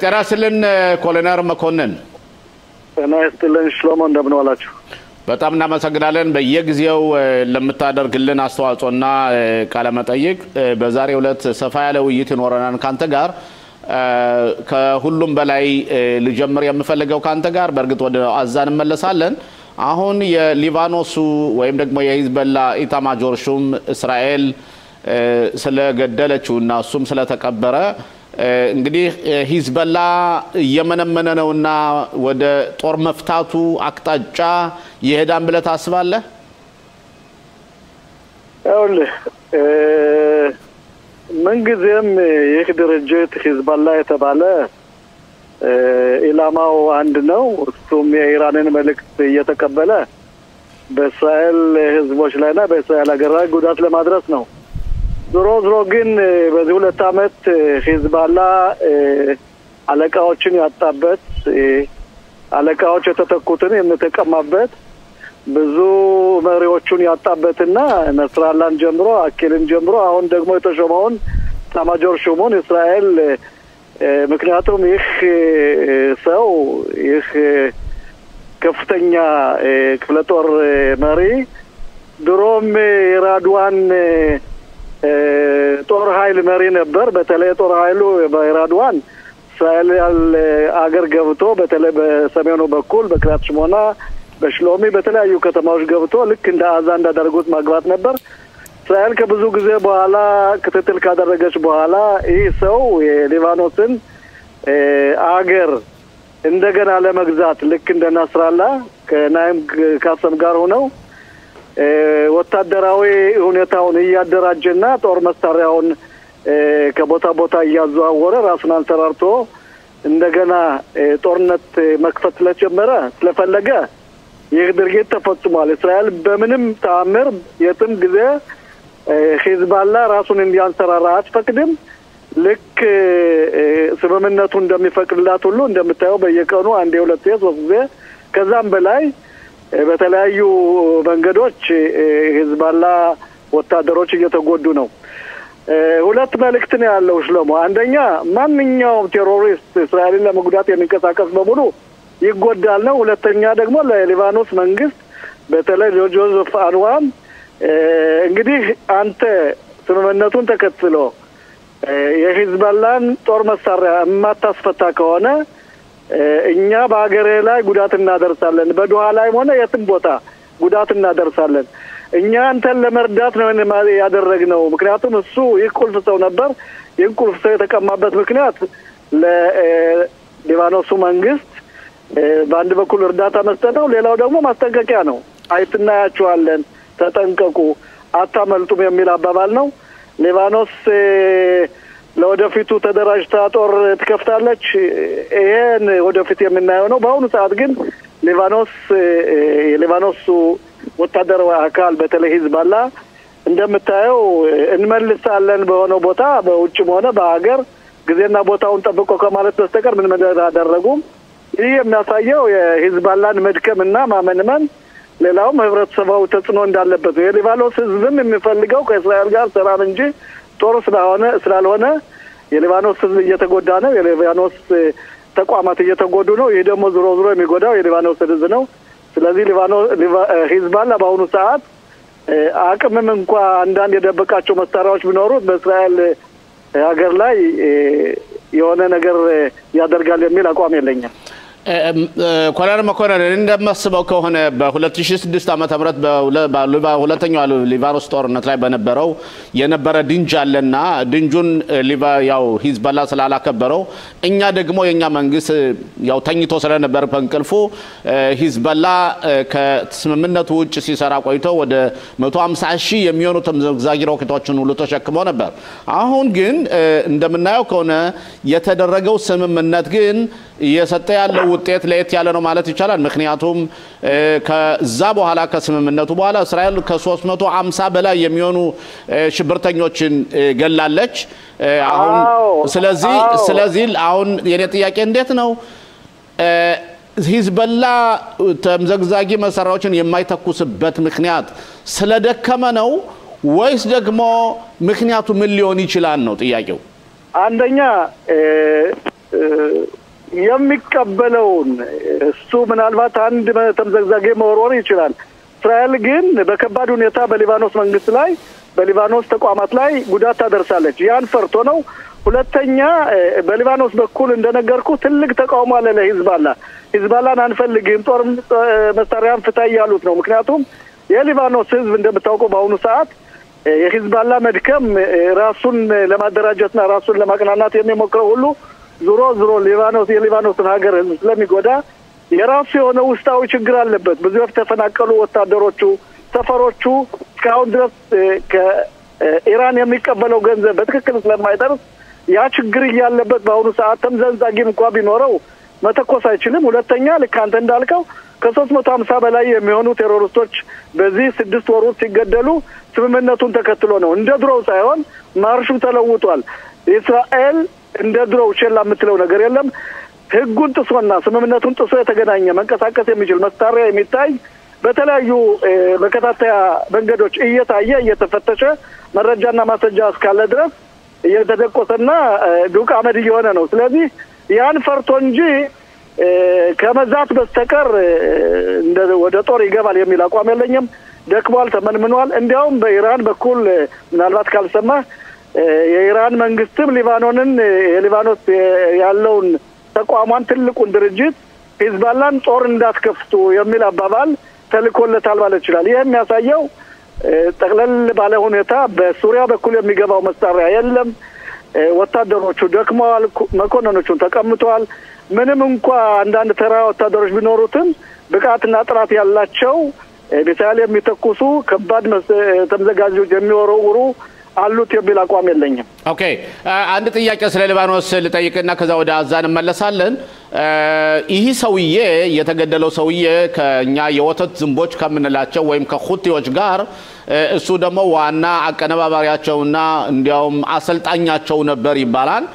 ጤና ይስጥልን ኮሎኔል መኮንን። ጤና ይስጥልን ሽሎሞ እንደምን ዋላችሁ? በጣም እናመሰግናለን በየጊዜው ለምታደርግልን አስተዋጽኦና ቃለ መጠይቅ። በዛሬው ዕለት ሰፋ ያለ ውይይት ይኖረናል ካንተ ጋር። ከሁሉም በላይ ልጀምር የምፈልገው ካንተ ጋር በእርግጥ ወደ አዛን እንመለሳለን። አሁን የሊባኖሱ ወይም ደግሞ የሂዝቦላ ኢታማጆር ሹም እስራኤል ስለገደለችውና እሱም ስለተቀበረ እንግዲህ ሂዝቦላ የመነመነ ነውና ወደ ጦር መፍታቱ አቅጣጫ ይሄዳል ብለህ ታስባለህ? ምንጊዜም ይህ ድርጅት ሂዝቦላ የተባለ ኢላማው አንድ ነው። እሱም የኢራንን መልእክት እየተቀበለ በእስራኤል ህዝቦች ላይና በእስራኤል ሀገር ላይ ጉዳት ለማድረስ ነው። ዞሮ ግን በዚህ 2 አመት ሂዝቦላ አለቃዎችን ያጣበት አለቃዎች የተተኩትን የሚተቀማበት ብዙ መሪዎቹን ያጣበትና ነስራላን ጀምሮ አኪልን ጀምሮ አሁን ደግሞ የተሾመውን ኢታማጆር ሹሙን እስራኤል ምክንያቱም ይህ ሰው ይህ ከፍተኛ ክፍለ ጦር መሪ ድሮም የራድዋን ጦር ኃይል መሪ ነበር። በተለይ ጦር ኃይሉ በራድዋን እስራኤል አገር ገብቶ በተለይ በሰሜኑ በኩል በክራት ሽሞና በሽሎሚ በተለያዩ ከተማዎች ገብቶ ልክ እንደ አዛ እንዳደረጉት ማግባት ነበር። እስራኤል ከብዙ ጊዜ በኋላ ክትትል ካደረገች በኋላ ይህ ሰው የሊባኖስን አገር እንደገና ለመግዛት ልክ እንደ ናስራላ ከናይም ካሰም ጋር ሆነው ወታደራዊ ሁኔታውን እያደራጀና ጦር መሳሪያውን ከቦታ ቦታ እያዘዋወረ ራሱን አንሰራርቶ እንደገና ጦርነት መክፈት ስለፈለገ ይህ ድርጊት ተፈጽሟል። እስራኤል በምንም ተአምር የትም ጊዜ ሂዝቦላ ራሱን እንዲያንሰራራ አትፈቅድም። ልክ ስምምነቱ እንደሚፈቅድላት ሁሉ እንደምታየው በየቀኑ 1 2 3 ጊዜ ከዛም በላይ በተለያዩ መንገዶች ሂዝቦላ ወታደሮች እየተጎዱ ነው። 2 መልእክት ነው ያለው ሽሎሞ። አንደኛ ማንኛውም ቴሮሪስት እስራኤልን ለመጉዳት የሚንቀሳቀስ በሙሉ ይጎዳል ነው። ሁለተኛ ደግሞ ለሊባኖስ መንግስት በተለይ ጆዜፍ አንዋር እንግዲህ አንተ ስምምነቱን ተከትሎ የሂዝቦላን ጦር መሳሪያ የማታስፈታ ከሆነ እኛ በአገሬ ላይ ጉዳት እናደርሳለን፣ በዱሃ ላይ ሆነ የትም ቦታ ጉዳት እናደርሳለን። እኛ አንተን ለመርዳት ነው ያደረግነው። ምክንያቱም እሱ ይቁልፍ ሰው ነበር። ይቁልፍ ሰው የተቀማበት ምክንያት ለሊባኖሱ መንግስት በአንድ በኩል እርዳታ መስጠት ነው፣ ሌላው ደግሞ ማስጠንቀቂያ ነው። አይትናያችኋለን፣ ተጠንቀቁ፣ አታመልጡም የሚል አባባል ነው። ሊባኖስ ለወደፊቱ ተደራጅታ ጦር ትከፍታለች። ይሄን ወደፊት የምናየው ነው። በአሁኑ ሰዓት ግን የሊባኖስ ወታደራዊ አካል በተለይ ሂዝቦላ እንደምታየው እንመልሳለን በሆነው ቦታ በውጭም ሆነ በአገር ጊዜና ቦታውን ጠብቆ ከማለት በስተቀር ምን አደረጉም። ይህ የሚያሳየው የሂዝቦላን መድከምና ማመንመን ሌላውም ህብረተሰባዊ ተጽዕኖ እንዳለበት ነው። የሊባኖስ ህዝብም የሚፈልገው ከእስራኤል ጋር ሰላም እንጂ ጦር ስላልሆነ የሊባኖስ ህዝብ እየተጎዳ ነው። የሊባኖስ ተቋማት እየተጎዱ ነው። ይህ ደግሞ ዞሮ የሚጎዳው የሊባኖስ ህዝብ ነው። ስለዚህ ሂዝቦላ በአሁኑ ሰዓት አቅምም እንኳን አንዳንድ የደበቃቸው መሳሪያዎች ቢኖሩት በእስራኤል ሀገር ላይ የሆነ ነገር ያደርጋል የሚል አቋም የለኝም። ኮሎኔል መኮንን እንደማስበው ከሆነ በ2006 ዓመተ ምህረት በሁለተኛው ሊባኖስ ጦርነት ላይ በነበረው የነበረ ድንጅ አለና ድንጁን ያው ሂዝቦላ ስላላከበረው እኛ ደግሞ የኛ መንግስት ያው ተኝቶ ስለነበር በእንቅልፉ ሂዝቦላ ከስምምነቱ ውጭ ሲሰራ ቆይቶ ወደ 150,000 የሚሆኑ ተምዘግዛጊ ሮኬቶችን ሁሉ ተሸክሞ ነበር። አሁን ግን እንደምናየው ከሆነ የተደረገው ስምምነት ግን የሰጠ ያለው ውጤት ለየት ያለ ነው ማለት ይቻላል። ምክንያቱም ከዛ በኋላ ከስምምነቱ በኋላ እስራኤል ከ350 በላይ የሚሆኑ ሽብርተኞችን ገላለች። አሁን ስለዚህ አሁን የኔ ጥያቄ እንዴት ነው ሂዝቦላ ተምዘግዛጊ መሳሪያዎችን የማይተኩስበት ምክንያት ስለደከመ ነው ወይስ ደግሞ ምክንያቱ ምን ሊሆን ይችላል ነው ጥያቄው? አንደኛ የሚቀበለውን እሱ ምናልባት አንድ ተምዘግዛጌ መወርወር ይችላል። እስራኤል ግን በከባድ ሁኔታ በሊባኖስ መንግስት ላይ በሊባኖስ ተቋማት ላይ ጉዳት ታደርሳለች። ያን ፈርቶ ነው። ሁለተኛ በሊባኖስ በኩል እንደነገርኩ ትልቅ ተቃውሞ አለ ለሂዝባላ። ሂዝባላን አንፈልግም ጦር መሳሪያን ፍታ ያሉት ነው። ምክንያቱም የሊባኖስ ህዝብ እንደምታውቀው በአሁኑ ሰዓት የሂዝባላ መድከም ራሱን ለማደራጀትና ራሱን ለማቅናናት የሚሞክረው ሁሉ ዙሮ የሊባኖስን ሀገር ስለሚጎዳ የራሱ የሆነ ውስጣዊ ችግር አለበት። ብዙ ተፈናቀሉ ወታደሮቹ ሰፈሮቹ እስካሁን ድረስ ከኢራን የሚቀበለው ገንዘብ በትክክል ስለማይደርስ ያ ችግር ያለበት በአሁኑ ሰዓት ተምዘግዛጊም እንኳን ቢኖረው መተኮስ አይችልም። ሁለተኛ ልክ አንተ እንዳልከው ከ350 በላይ የሚሆኑ ቴሮሪስቶች በዚህ 6 ወር ውስጥ ሲገደሉ ስምምነቱን ተከትሎ ነው። እንደ ድሮው ሳይሆን ማርሹ ተለውጧል። እስራኤል እንደ ድሮው ቸላ የምትለው ነገር የለም። ህጉን ጥሶና ስምምነቱን ጥሶ የተገናኘ መንቀሳቀስ የሚችል መሳሪያ የሚታይ በተለያዩ በከታተያ መንገዶች እየታየ እየተፈተሸ መረጃና ማስረጃ እስካለ ድረስ እየተደቆሰና ዱቅ አመድ እየሆነ ነው። ስለዚህ ያን ፈርቶ እንጂ ከመዛት በስተቀር ወደ ጦር ይገባል የሚል አቋም የለኝም። ደክሟል፣ ተመንምኗል። እንዲያውም በኢራን በኩል ምናልባት ካልሰማ የኢራን መንግስትም ሊባኖንን የሊባኖስ ያለውን ተቋሟን ትልቁን ድርጅት ሂዝባላን ጦር እንዳትከፍቱ የሚል አባባል ተልኮለታል ማለት ይችላል። ይሄ የሚያሳየው ጠቅለል ባለ ሁኔታ በሱሪያ በኩል የሚገባው መሳሪያ የለም። ወታደሮቹ ደክመዋል፣ መኮንኖቹን ተቀምጠዋል። ምንም እንኳን አንዳንድ ተራ ወታደሮች ቢኖሩትም ብቃትና ጥራት ያላቸው ሚሳኤል የሚተኩሱ ከባድ ተምዘጋጆች የሚወረውሩ አሉት የሚል አቋም የለኝም። ኦኬ አንድ ጥያቄ ስለ ሊባኖስ ልጠይቅና ከዛ ወደ አዛን እንመለሳለን። ይህ ሰውዬ የተገደለው ሰውዬ ከኛ የወተት ዝንቦች ከምንላቸው ወይም ከሁቲዎች ጋር እሱ ደግሞ ዋና አቀነባባሪያቸውና እንዲያውም አሰልጣኛቸው ነበር ይባላል።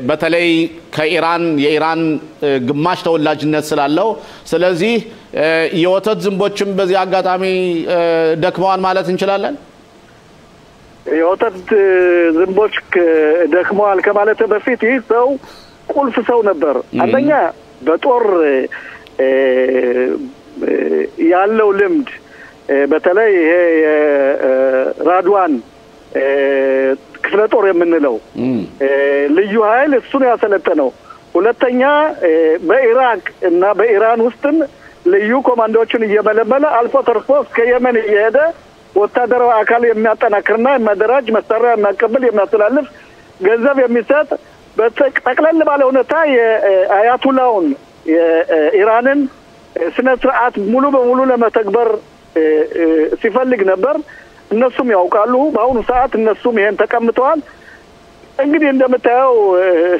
በተለይ የኢራን ግማሽ ተወላጅነት ስላለው ስለዚህ የወተት ዝንቦችም በዚህ አጋጣሚ ደክመዋል ማለት እንችላለን። የወተት ዝንቦች ደክመዋል ከማለት በፊት ይህ ሰው ቁልፍ ሰው ነበር። አንደኛ በጦር ያለው ልምድ በተለይ ይሄ ራድዋን ክፍለ ጦር የምንለው ልዩ ኃይል እሱን ያሰለጠነው። ሁለተኛ በኢራቅ እና በኢራን ውስጥም ልዩ ኮማንዶዎችን እየመለመለ አልፎ ተርፎ እስከ የመን እየሄደ ወታደራዊ አካል የሚያጠናክርና የሚያደራጅ መሳሪያ የሚያቀብል የሚያስተላልፍ ገንዘብ የሚሰጥ በጠቅለል ባለ ሁኔታ የአያቱላውን የኢራንን ስነ ስርዓት ሙሉ በሙሉ ለመተግበር ሲፈልግ ነበር። እነሱም ያውቃሉ። በአሁኑ ሰዓት እነሱም ይሄን ተቀምጠዋል። እንግዲህ እንደምታየው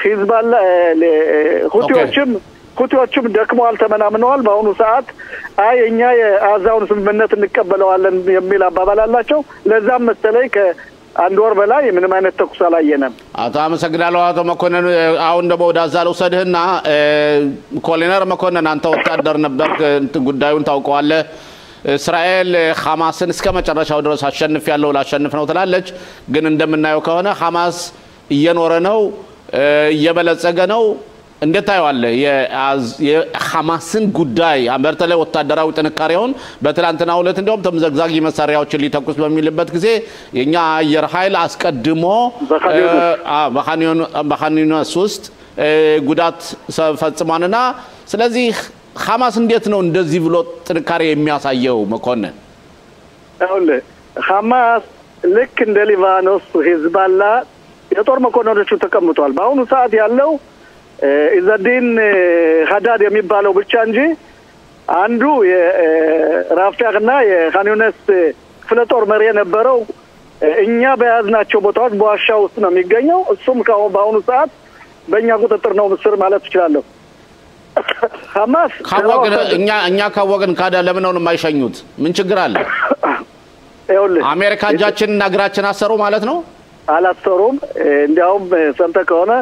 ሂዝባላ ሁቲዎችም ደክመዋል፣ ተመናምነዋል። በአሁኑ ሰዓት እኛ የአዛውን ስምምነት እንቀበለዋለን የሚል አባባል አላቸው። ለዛም መሰለኝ ከአንድ ወር በላይ ምንም አይነት ተኩስ አላየንም። አቶ አመሰግናለሁ። አቶ መኮንን አሁን ደግሞ ወደ አዛ ልውሰድህና ኮሎኔል መኮንን አንተ ወታደር ነበር፣ ጉዳዩን ታውቀዋለህ። እስራኤል ሐማስን እስከ መጨረሻው ድረስ አሸንፊያለሁ ላሸንፍ ነው ትላለች። ግን እንደምናየው ከሆነ ሐማስ እየኖረ ነው፣ እየበለጸገ ነው። እንዴት ታየዋለህ የሐማስን ጉዳይ? በተለይ ወታደራዊ ጥንካሬውን በትላንትናው ዕለት እንደውም ተምዘግዛጊ መሳሪያዎችን ሊተኩስ በሚልበት ጊዜ የኛ አየር ኃይል አስቀድሞ በኻን ዩኒስ ውስጥ ጉዳት ፈጽሟልና ስለዚህ ሐማስ እንዴት ነው እንደዚህ ብሎ ጥንካሬ የሚያሳየው? መኮንን ሐማስ ልክ እንደ ሊባኖስ ሂዝባላ የጦር መኮንኖቹ ተቀምጧል። በአሁኑ ሰዓት ያለው ኢዘዲን ሀዳድ የሚባለው ብቻ እንጂ አንዱ የራፍታህና የኻን ዩኒስ ክፍለ ጦር መሪ የነበረው እኛ በያዝናቸው ቦታዎች በዋሻ ውስጥ ነው የሚገኘው። እሱም በአሁኑ ሰዓት በእኛ ቁጥጥር ነው ምስር ማለት ይችላለሁ። ሐማስ እኛ ካወቅን ካዳ ለምን ነው የማይሸኙት? ምን ችግር አለ? አሜሪካ እጃችንና እግራችን አሰሩ ማለት ነው? አላሰሩም። እንዲያውም ሰምተህ ከሆነ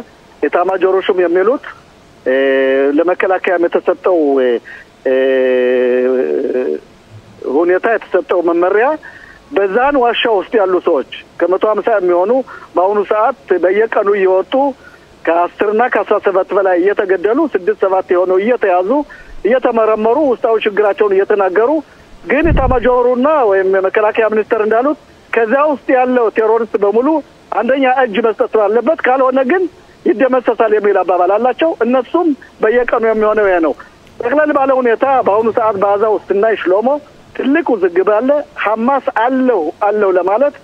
የኤታማዦር ሹም የሚሉት ለመከላከያም የተሰጠው ሁኔታ የተሰጠው መመሪያ በዛን ዋሻ ውስጥ ያሉ ሰዎች ከ150 የሚሆኑ በአሁኑ ሰዓት በየቀኑ እየወጡ ከ10 እና ከ17 በላይ እየተገደሉ 6-7 የሆኑ እየተያዙ እየተመረመሩ ውስጣዊ ችግራቸውን እየተናገሩ ግን ኢታማዦሩና ወይም መከላከያ ሚኒስተር እንዳሉት ከዛ ውስጥ ያለው ቴሮሪስት በሙሉ አንደኛ እጅ መስጠት አለበት ካልሆነ ግን ይደመሰሳል የሚል አባባል አላቸው። እነሱም በየቀኑ የሚሆነው ያ ነው። ጠቅለል ባለ ሁኔታ በአሁኑ ሰዓት በጋዛ ውስጥ እና ሽሎሞ ትልቅ ውዝግብ አለ። ሐማስ አለው ለማለት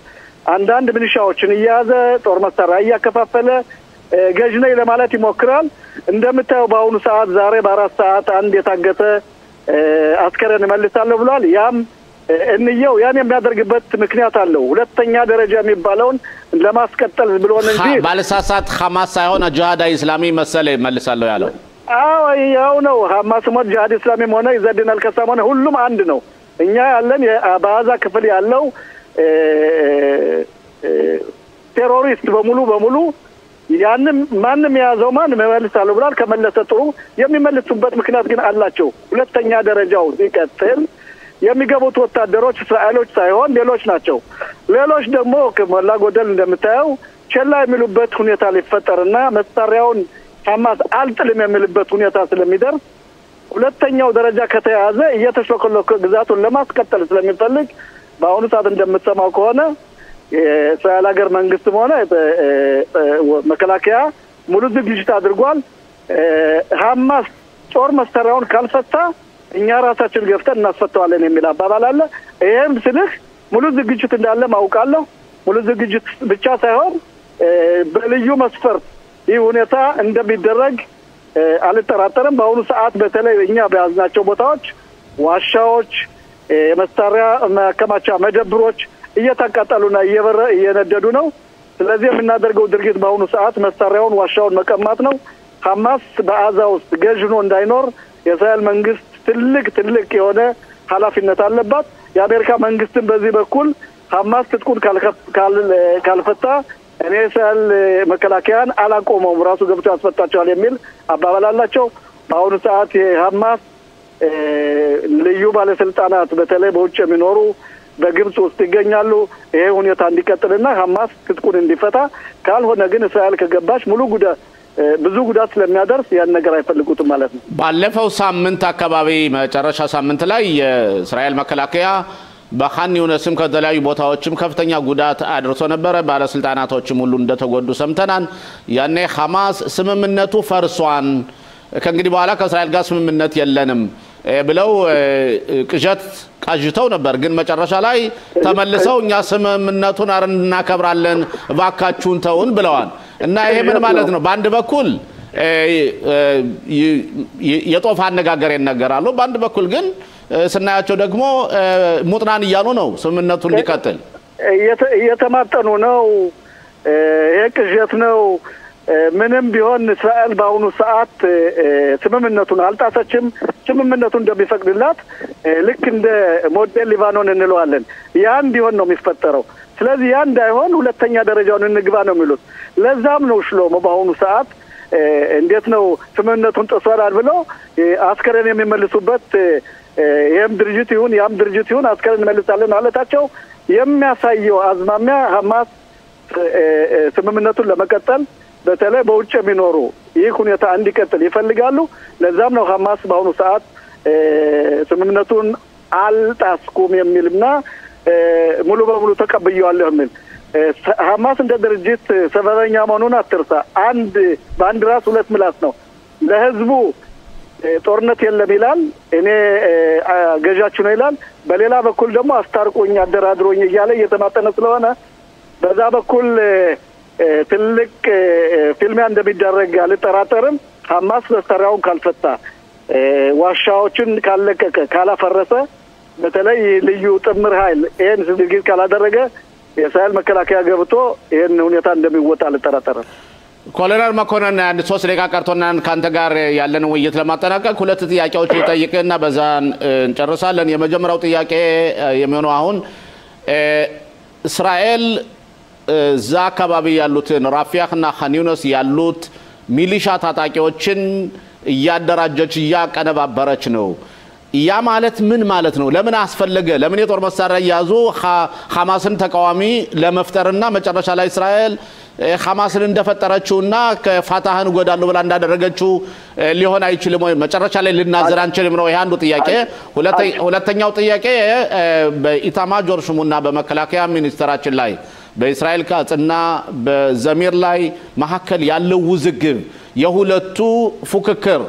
አንዳንድ ሚሊሻዎችን እያያዘ ጦር መሳሪያ እያከፋፈለ ገዥ ነኝ ለማለት ይሞክራል። እንደምታየው በአሁኑ ሰዓት ዛሬ በ4 ሰዓት አንድ የታገተ አስከሬን መልሳለሁ ብሏል። ያም እንየው ያን የሚያደርግበት ምክንያት አለው። ሁለተኛ ደረጃ የሚባለውን ለማስቀጠል ብሎ ነው እንጂ ባለሳሳት ሐማስ ሳይሆን ጂሃድ ኢስላሚ መሰለ መልሳለሁ ያለው። አዎ ያው ነው። ሐማስም ሆነ ጂሃድ ኢስላሚም ሆነ ይዘድን አልከሳም ሆነ ሁሉም አንድ ነው። እኛ ያለን በጋዛ ክፍል ያለው ቴሮሪስት በሙሉ ያንን ማንም ያዘው ማንም መልሳለሁ ብሏል። ከመለሰ ጥሩ የሚመልሱበት ምክንያት ግን አላቸው። ሁለተኛ ደረጃው ሲቀጥል የሚገቡት ወታደሮች እስራኤሎች ሳይሆን ሌሎች ናቸው። ሌሎች ደግሞ ከሞላ ጎደል እንደምታየው ቸላ የሚሉበት ሁኔታ ሊፈጠርና መሳሪያውን ሐማስ አልጥልም የሚልበት ሁኔታ ስለሚደርስ ሁለተኛው ደረጃ ከተያዘ እየተሽለኮለከ ግዛቱን ለማስቀጠል ስለሚፈልግ በአሁኑ ሰዓት እንደምትሰማው ከሆነ የእስራኤል ሀገር መንግስትም ሆነ መከላከያ ሙሉ ዝግጅት አድርጓል። ሐማስ ጦር መሳሪያውን ካልፈታ እኛ ራሳችን ገፍተን እናስፈታዋለን የሚል አባባል አለ። ይሄም ስልህ ሙሉ ዝግጅት እንዳለ ማውቃለሁ። ሙሉ ዝግጅት ብቻ ሳይሆን በልዩ መስፈርት ይህ ሁኔታ እንደሚደረግ አልጠራጠርም። በአሁኑ ሰዓት በተለይ እኛ በያዝናቸው ቦታዎች ዋሻዎች፣ የመሳሪያ ማከማቻ መደብሮች እየተቃጠሉና እየነደዱ ነው። ስለዚህ የምናደርገው ድርጊት በአሁኑ ሰዓት መሳሪያውን ዋሻውን መቀማት ነው። ሐማስ በጋዛ ውስጥ ገዥ ሆኖ እንዳይኖር የእስራኤል መንግስት ትልቅ የሆነ ኃላፊነት አለባት። የአሜሪካ መንግስትን በዚህ በኩል ሐማስ ትጥቁን ካልፈታ እኔ እስራኤል መከላከያን አላቆመውም ራሱ ገብቶ ያስፈታቸዋል የሚል አባባል አላቸው። በአሁኑ ሰዓት የሐማስ ልዩ ባለስልጣናት በተለይ በውጭ የሚኖሩ በግብጽ ውስጥ ይገኛሉ። ይሄ ሁኔታ እንዲቀጥልና ሐማስ ትጥቁን እንዲፈታ ካልሆነ ግን እስራኤል ከገባች ብዙ ጉዳት ስለሚያደርስ ያን ነገር አይፈልጉትም ማለት ነው። ባለፈው ሳምንት አካባቢ መጨረሻ ሳምንት ላይ የእስራኤል መከላከያ በኻን ዩኒስም ከተለያዩ ቦታዎችም ከፍተኛ ጉዳት አድርሶ ነበር። ባለስልጣናቶችም ሁሉ እንደተጎዱ ሰምተናል። ያኔ ሐማስ ስምምነቱ ፈርሷን ከእንግዲህ በኋላ ከእስራኤል ጋር ስምምነት የለንም ብለው ቅዠት ቃጅተው ነበር። ግን መጨረሻ ላይ ተመልሰው እኛ ስምምነቱን እናከብራለን እባካችሁን ተውን ብለዋል። እና ይሄ ምን ማለት ነው? በአንድ በኩል የጦፋ አነጋገር ይነገራሉ፣ በአንድ በኩል ግን ስናያቸው ደግሞ ሙጥናን እያሉ ነው ስምምነቱን እንዲቀጥል እየተማጠኑ ነው። ይሄ ቅዠት ነው። ምንም ቢሆን እስራኤል በአሁኑ ሰዓት ስምምነቱን አልጣሰችም። ስምምነቱን እንደሚፈቅድላት ልክ እንደ ሞዴል ሊባኖን እንለዋለን ያን ቢሆን ነው የሚፈጠረው። ስለዚህ ያን እንዳይሆን ሁለተኛ ደረጃውን እንግባ ነው የሚሉት። ለዛም ነው ሽሎሞ በአሁኑ ሰዓት እንዴት ነው ስምምነቱን ጥሷል ብለው አስከሬን የሚመልሱበት ይሄም ድርጅት ይሁን ያም ድርጅት ይሁን አስከሬን መልሳለን ማለታቸው የሚያሳየው አዝማሚያ ሐማስ ስምምነቱን ለመቀጠል በተለይ በውጭ የሚኖሩ ይህ ሁኔታ እንዲቀጥል ይፈልጋሉ። ለዛም ነው ሐማስ በአሁኑ ሰዓት ስምምነቱን አልጣስኩም የሚልና ሙሉ በሙሉ ተቀብያለሁ የሚል ሐማስ እንደ ድርጅት ሰበበኛ መሆኑን አትርሳ። በአንድ ራስ ሁለት ምላስ ነው። ለህዝቡ ጦርነት የለም ይላል፣ እኔ ገዣችሁ ነው ይላል። በሌላ በኩል ደግሞ አስታርቁኝ አደራድሮኝ እያለ እየተማጠነ ስለሆነ በዛ በኩል ትልቅ ፊልሚያ እንደሚደረግ አልጠራጠርም። ሐማስ መሳሪያውን ካልፈታ ዋሻዎችን ካለቀቀ ካላፈረሰ በተለይ ልዩ ጥምር ኃይል ይሄን ድርጊት ካላደረገ የእስራኤል መከላከያ ገብቶ ይሄን ሁኔታ እንደሚወጣ አልጠራጠርም። ኮሎኔል መኮንን አንድ 3 ደቂቃ ቀርቶናል ካንተ ጋር ያለን ውይይት ለማጠናቀቅ ሁለት ጥያቄዎች ልጠይቅና በዛን እንጨርሳለን። የመጀመሪያው ጥያቄ የሚሆነው አሁን እስራኤል እዛ አካባቢ ያሉትን ራፊያህና ኻን ዩኒስ ያሉት ሚሊሻ ታጣቂዎችን እያደራጀች እያቀነባበረች ነው። ያ ማለት ምን ማለት ነው ለምን አስፈልገ ለምን የጦር መሳሪያ ያዙ ሐማስን ተቃዋሚ ለመፍጠርና መጨረሻ ላይ እስራኤል ሐማስን እንደፈጠረችውና ከፋታህን ጎዳሉ ብላ እንዳደረገችው ሊሆን አይችልም ወይ መጨረሻ ላይ ልናዘር አንችልም ነው ይሄ አንዱ ጥያቄ ሁለተኛው ጥያቄ በኢታማጆር ሹሙና በመከላከያ ሚኒስትራችን ላይ በእስራኤል ካጽና በዘሚር ላይ መሐከል ያለው ውዝግብ የሁለቱ ፉክክር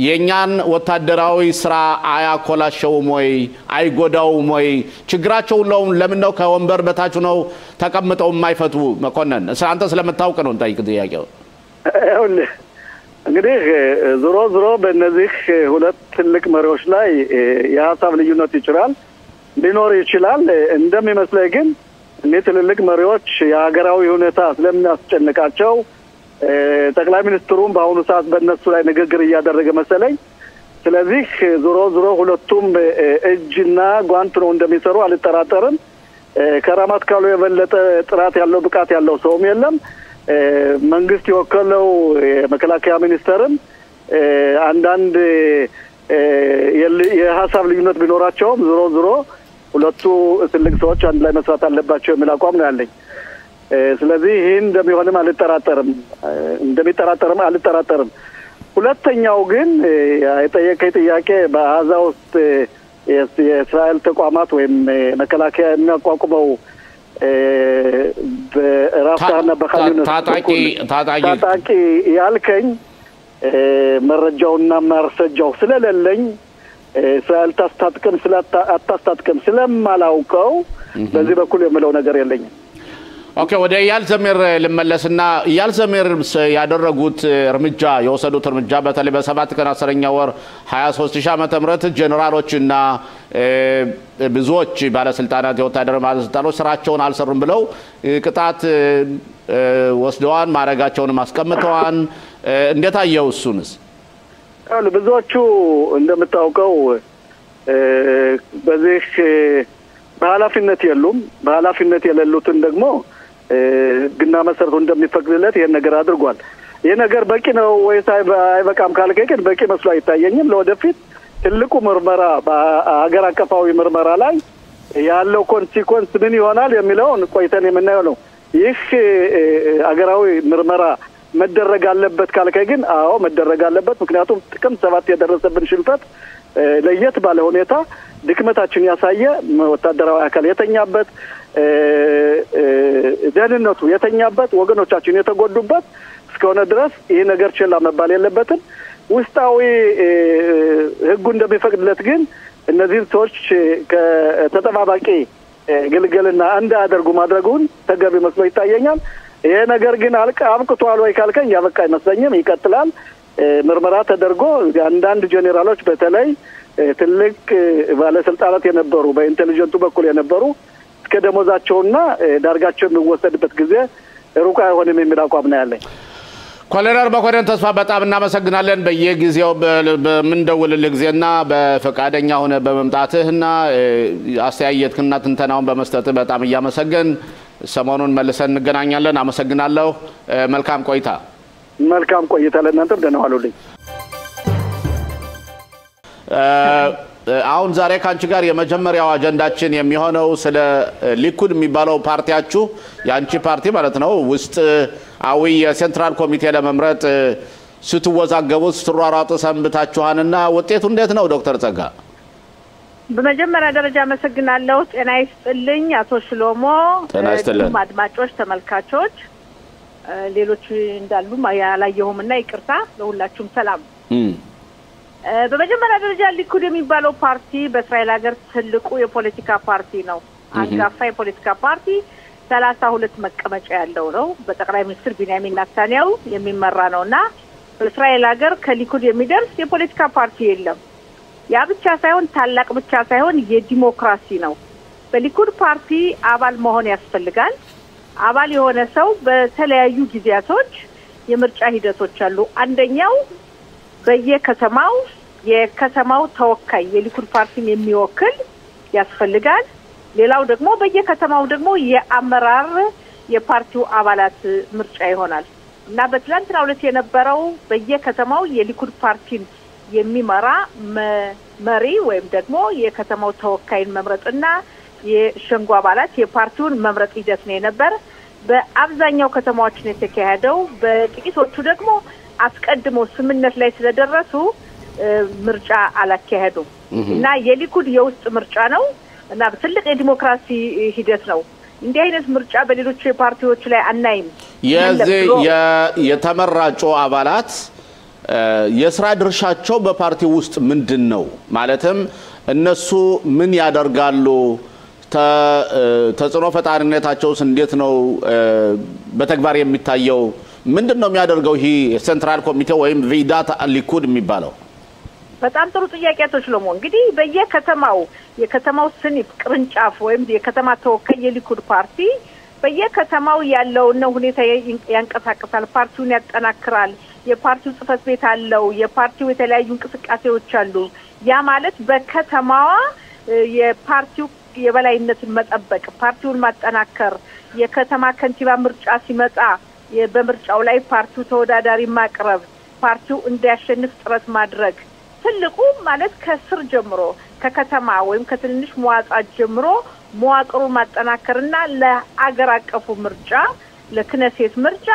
የኛን ወታደራዊ ስራ አያኮላሸውም ወይ አይጎዳውም ወይ ችግራቸው ለምን ነው ከወንበር በታች ነው ተቀምጠው የማይፈቱ መኮንን አንተ ስለምታውቅ ነው እንጠይቅ ጥያቄው እንግዲህ ዞሮ በእነዚህ ሁለት ትልቅ መሪዎች ላይ የሐሳብ ልዩነት ሊኖር ይችላል እንደሚመስለኝ ግን እነዚህ ትልልቅ መሪዎች የሀገራዊ ሁኔታ ስለሚያስጨንቃቸው ጠቅላይ ሚኒስትሩም በአሁኑ ሰዓት በእነሱ ላይ ንግግር እያደረገ መሰለኝ ስለዚህ ዞሮ ሁለቱም እጅና ጓንት ነው እንደሚሰሩ አልጠራጠርም ከራማት ካሉ የበለጠ ጥራት ያለው ብቃት ያለው ሰውም የለም መንግስት የወከለው የመከላከያ ሚኒስትርም አንዳንድ የሐሳብ ልዩነት ቢኖራቸውም ዞሮ ሁለቱ ትልቅ ሰዎች አንድ ላይ መስራት አለባቸው የሚል አቋም ነው ያለኝ ስለዚህ ይሄን እንደሚሆንም አልጠራጠርም ሁለተኛው ግን የጠየቀኝ ጥያቄ በአዛ ውስጥ የእስራኤል ተቋማት ወይም መከላከያ የሚያቋቁመው በራፍታና በኻን ታጣቂ ያልከኝ መረጃውና ማርሰጃው ስለሌለኝ እስራኤል አታስታጥቅም ስለማላውቀው በዚህ በኩል የምለው ነገር የለኝም ኦኬ ወደ ኢያል ዘሚር ልመለስና ኢያል ዘሚር ያደረጉት እርምጃ የወሰዱት እርምጃ በተለይ በ7 ቀን 10ኛ ወር 23000 ዓመተ ምህረት ጀነራሎችና ብዙዎች ባለስልጣናት የወታደር ባለስልጣኖች ስራቸውን አልሰሩም ብለው ቅጣት ወስደዋን ማረጋቸውን ማስቀምጠዋን እንዴት አየው እሱንስ ብዙዎቹ እንደምታውቀው በዚህ በኃላፊነት የሌሉትን ደግሞ ግና መሰረቱ እንደሚፈቅድለት ይሄን ነገር አድርጓል ይሄ ነገር በቂ ነው ወይስ አይበቃም ካልከኝ በቂ መስሎ አይታየኝም ለወደፊት ትልቁ ምርመራ በአገር አቀፋዊ ምርመራ ላይ ያለው ኮንሲኩዌንስ ምን ይሆናል የሚለውን ቆይተን የምናየው ነው ይህ አገራዊ ምርመራ መደረግ አለበት ካልከኝ ግን አዎ መደረግ አለበት ምክንያቱም ጥቅም 7 የደረሰብን ሽልፈት ለየት ባለ ሁኔታ ድክመታችን ያሳየ ወታደራዊ አካል የተኛበት ደህንነቱ የተኛበት ወገኖቻችን የተጎዱበት እስከሆነ ድረስ ይሄ ነገር ቸላ መባል የለበትም ውስጣዊ ህጉ እንደሚፈቅድለት ግን እነዚህ ሰዎች ከተጠባባቂ ግልገልና እንዳያደርጉ ማድረጉን ተገቢ መስሎ ይታየኛል ይሄ ነገር ግን አብቅቷል ወይ ካልከኝ ያበቃ አይመስለኝም ይቀጥላል ምርመራ ተደርጎ አንዳንድ ጄኔራሎች በተለይ ትልቅ ባለስልጣናት የነበሩ በኢንተሊጀንቱ በኩል የነበሩ ከደሞዛቸውና ዳርጋቸው የሚወሰድበት ጊዜ ሩቅ አይሆንም የሚል አቋም ነው ያለኝ ኮሎኔል መኮንን ተስፋ በጣም እናመሰግናለን በየጊዜው በመንደውልልህ ጊዜና በፈቃደኛ ሆነ በመምጣትህና አስተያየትክና ትንተናውን በመስጠትህ በጣም እያመሰገን ሰሞኑን መልሰን እንገናኛለን አመሰግናለሁ መልካም ቆይታ ለእናንተ ደህና ዋሉልኝ አሁን ዛሬ ካንቺ ጋር የመጀመሪያው አጀንዳችን የሚሆነው ስለ ሊኩድ የሚባለው ፓርቲያችሁ ያንቺ ፓርቲ ማለት ነው ውስጥ አዊ የሴንትራል ኮሚቴ ለመምረጥ ስትወዛገቡ ስትሯሯጡ ሰንብታችኋልና ውጤቱ እንዴት ነው ዶክተር ጸጋ በመጀመሪያ ደረጃ መሰግናለሁ ጤና ይስጥልኝ አቶ ሽሎሞ አድማጮች ተመልካቾች ሌሎች እንዳሉ ያላየሁምና ይቅርታ ለሁላችሁም ሰላም በመጀመሪያ ደረጃ ሊኩድ የሚባለው ፓርቲ በእስራኤል ሀገር ትልቁ የፖለቲካ ፓርቲ ነው አንጋፋ የፖለቲካ ፓርቲ 32 መቀመጫ ያለው ነው በጠቅላይ ሚኒስትር ቢንያሚን ኔታንያሁ የሚመራ ነውና በእስራኤል ሀገር ከሊኩድ የሚደርስ የፖለቲካ ፓርቲ የለም ያ ብቻ ሳይሆን ታላቅ ብቻ ሳይሆን የዲሞክራሲ ነው በሊኩድ ፓርቲ አባል መሆን ያስፈልጋል አባል የሆነ ሰው በተለያዩ ጊዜያቶች የምርጫ ሂደቶች አሉ አንደኛው በየከተማው የከተማው ተወካይ የሊኩድ ፓርቲን የሚወክል ያስፈልጋል ሌላው ደግሞ በየከተማው ደግሞ የአመራር የፓርቲው አባላት ምርጫ ይሆናል እና በትላንትናው ዕለት የነበረው በየከተማው የሊኩድ ፓርቲን የሚመራ መሪ ወይም ደግሞ የከተማው ተወካይን መምረጥና የሸንጎ አባላት የፓርቲውን መምረጥ ሂደት ነው የነበር። በአብዛኛው ከተማዎች ነው የተካሄደው። በጥቂቶቹ ደግሞ አስቀድመው ስምምነት ላይ ስለደረሱ ምርጫ አላካሄዱም እና የሊኩድ የውስጥ ምርጫ ነው እና ትልቅ የዲሞክራሲ ሂደት ነው። እንዲህ አይነት ምርጫ በሌሎች ፓርቲዎች ላይ አናይም። የተመራጩ አባላት የስራ ድርሻቸው በፓርቲው ውስጥ ምንድነው? ማለትም እነሱ ምን ያደርጋሉ? ተጽዕኖ ፈጣሪነታቸውስ እንዴት ነው በተግባር የሚታየው? ምንድነው የሚያደርገው ይሄ ሴንትራል ኮሚቴ ወይም ቪዳት ሊኩድ የሚባለው? በጣም ጥሩ ጥያቄ አቶ ሽሎሞ። እንግዲህ በየከተማው የከተማው ስኒፍ ቅርንጫፍ ወይም የከተማ ተወካይ የሊኩድ ፓርቲ በየከተማው ያለውን ሁኔታ ያንቀሳቅሳል፣ ፓርቲውን ያጠናክራል። የፓርቲው ጽፈት ቤት አለው፣ የፓርቲው የተለያዩ እንቅስቃሴዎች አሉ። ያ ማለት በከተማዋ የፓርቲው የበላይነትን መጠበቅ፣ ፓርቲውን ማጠናከር፣ የከተማ ከንቲባ ምርጫ ሲመጣ በምርጫው ላይ ፓርቲው ተወዳዳሪ ማቅረብ፣ ፓርቲው እንዲያሸንፍ ጥረት ማድረግ፣ ትልቁ ማለት ከስር ጀምሮ ከከተማ ወይም ከትንሽ መዋቅራት ጀምሮ መዋቅሩን ማጠናከርና ለአገር አቀፉ ምርጫ ለክነሴት ምርጫ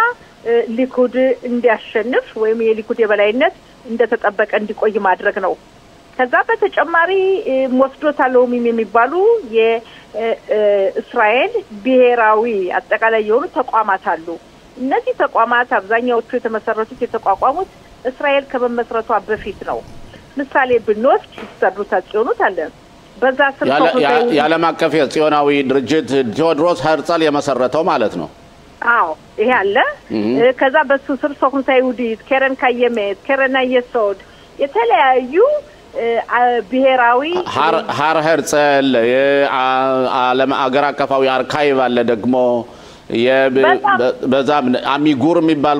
ሊኩድ እንዲያሸንፍ ወይም የሊኩድ የበላይነት እንደተጠበቀ እንዲቆይ ማድረግ ነው። ከዛ በተጨማሪ ሞስዶት አለውም የሚባሉ የእስራኤል ብሔራዊ አጠቃላይ የሆኑ ተቋማት አሉ። እነዚህ ተቋማት አብዛኛዎቹ የተቋቋሙት እስራኤል ከመመስረቷ በፊት ነው። ምሳሌ ብንወስድ ሲስተዱት አጽዮኑት አለ። በዛ ስር የዓለም አቀፍ የጽዮናዊ ድርጅት ቴዎድሮስ ሄርጸል የመሰረተው ማለት ነው። አዎ ይሄ አለ። ከዛ በሱ ስር ሶክንታ ይሁዲት፣ ከረን ካየሜት፣ ከረና የሶድ የተለያዩ ብሔራዊ ሃር ሄርጸል የዓለም አገር አቀፋዊ አርካይቭ አለ። ደግሞ በዛም አሚጉር የሚባል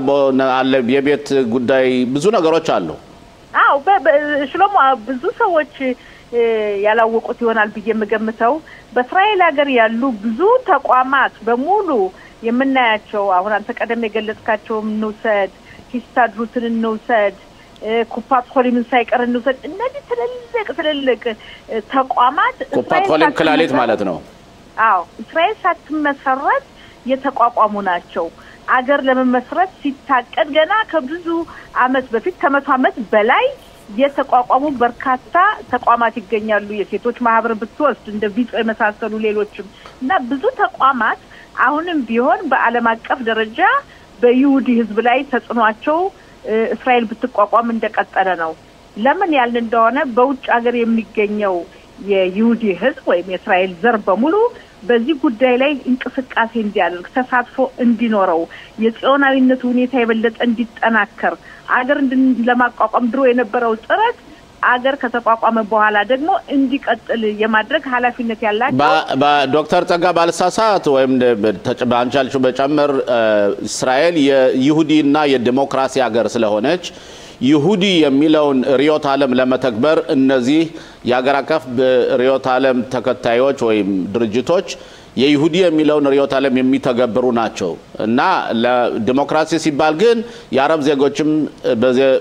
አለ። የቤት ጉዳይ ብዙ ነገሮች አሉ። አዎ ሽሎሞ ብዙ ሰዎች ያላወቁት ይሆናል ብዬ የምገምተው በእስራኤል ሀገር ያሉ ብዙ ተቋማት በሙሉ የምናያቸው አሁን አንተ ቀደም የገለጽካቸው እንውሰድ፣ ሂስታድሩትን እንውሰድ፣ ኩፓት ሆሊምን ሳይቀር እንውሰድ። እነዚህ ትልልቅ ተቋማት ኩፓት ሆሊም ክላሊት ማለት ነው። አዎ እስራኤል ሳትመሰረት የተቋቋሙ ናቸው። አገር ለመመስረት ሲታቀድ ገና ከብዙ አመት በፊት ከ100 አመት በላይ የተቋቋሙ በርካታ ተቋማት ይገኛሉ። የሴቶች ማህበር ብትወስድ እንደ ቪጾ የመሳሰሉ ሌሎችም እና ብዙ ተቋማት አሁንም ቢሆን በዓለም አቀፍ ደረጃ በይሁዲ ህዝብ ላይ ተጽኗቸው እስራኤል ብትቋቋም እንደቀጠለ ነው። ለምን ያልን እንደሆነ በውጭ ሀገር የሚገኘው የይሁዲ ህዝብ ወይም የእስራኤል ዘር በሙሉ በዚህ ጉዳይ ላይ እንቅስቃሴ እንዲያደርግ ተሳትፎ እንዲኖረው የጽዮናዊነት ሁኔታ የበለጠ እንዲጠናከር አገር ለማቋቋም ድሮ የነበረው ጥረት አገር ከተቋቋመ በኋላ ደግሞ እንዲቀጥል የማድረግ ኃላፊነት ያላቸው በዶክተር ጸጋ ባልሳሳት ወይም በአንቻልቹ በጨመር እስራኤል የይሁዲና የዲሞክራሲ ሀገር ስለሆነች ይሁዲ የሚለውን ሪዮት ዓለም ለመተግበር እነዚህ የሀገር አቀፍ ሪዮት ዓለም ተከታዮች ወይም ድርጅቶች የይሁዲ የሚለውን ሪዮት ዓለም የሚተገብሩ ናቸው እና ለዲሞክራሲ ሲባል ግን የአረብ ዜጎችም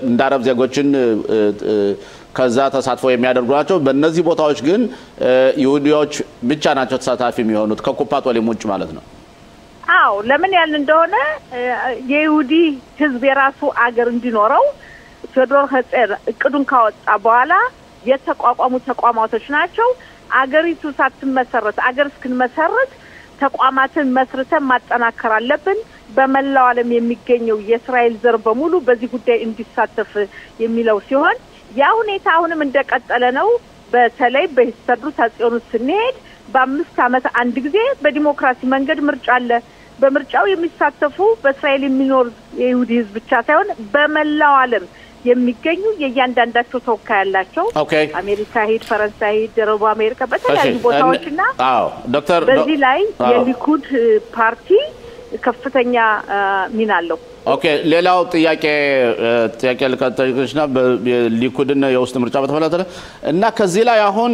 እንደ አረብ ዜጎችን ከዛ ተሳትፎ የሚያደርጉ ናቸው። በእነዚህ ቦታዎች ግን ይሁዲዎች ብቻ ናቸው ተሳታፊ የሚሆኑት ከኩፓት ሆሊም ውጭ ማለት ነው። አዎ ለምን ያልን እንደሆነ የይሁዲ ህዝብ የራሱ አገር እንዲኖረው ቴዎድሮስ ሄርጸል እቅዱን ካወጣ በኋላ የተቋቋሙ ተቋማቶች ናቸው። አገሪቱ ሳትመሰረት አገር እስክንመሰረት ተቋማትን መስርተን ማጠናከር አለብን። በመላው ዓለም የሚገኘው የእስራኤል ዘር በሙሉ በዚህ ጉዳይ እንዲሳተፍ የሚለው ሲሆን ያ ሁኔታ አሁንም እንደቀጠለ ነው። በተለይ በሂስታድሩት አጽዮኑት ስንሄድ በ5 አመት አንድ ጊዜ በዲሞክራሲ መንገድ ምርጫ አለ። በምርጫው የሚሳተፉ በእስራኤል የሚኖር የይሁዲ ህዝብ ብቻ ሳይሆን በመላው ዓለም የሚገኙ የእያንዳንዳቸው ተወካይ ያላቸው አሜሪካ ሄድ፣ ፈረንሳይ ሄድ፣ ደቡብ አሜሪካ በተለያዩ ቦታዎችና ዶክተር በዚህ ላይ የሊኩድ ፓርቲ ከፍተኛ ሚና አለው። ኦኬ ሌላው ጥያቄ ልቀጥልሽና በሊኩድና የውስጥ ምርጫ በተመለከተ እና ከዚህ ላይ አሁን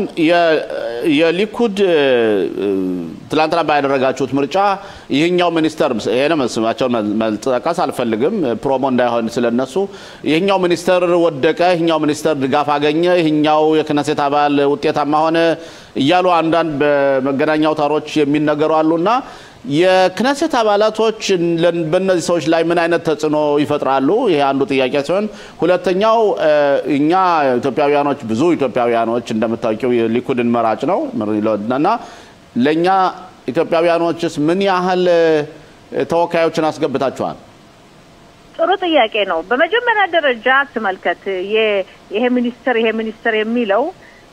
የሊኩድ ትላንትና ባያደረጋችሁት ምርጫ ይሄኛው ሚኒስተር ይሄን መስማቸውን መልጠቃስ አልፈልግም ፕሮሞ እንዳይሆን ስለነሱ ይሄኛው ሚኒስተር ወደቀ ይሄኛው ሚኒስተር ድጋፍ አገኘ ይሄኛው የክነሴት አባል ውጤታማ ሆነ ይያሉ አንዳንድ በመገናኛ አውታሮች የሚነገሩ አሉና የክነሴት አባላቶች በእነዚህ ሰዎች ላይ ምን አይነት ተጽዕኖ ይፈጥራሉ ይሄ አንዱ ጥያቄ ሲሆን ሁለተኛው እኛ ኢትዮጵያውያኖች ብዙ ኢትዮጵያውያኖች እንደምታውቁው የሊኩድን መራጭ ነው እና ለኛ ኢትዮጵያውያኖችስ ምን ያህል ተወካዮችን አስገብታችኋል ጥሩ ጥያቄ ነው በመጀመሪያ ደረጃ ተመልከት ይሄ ሚኒስተር የሚለው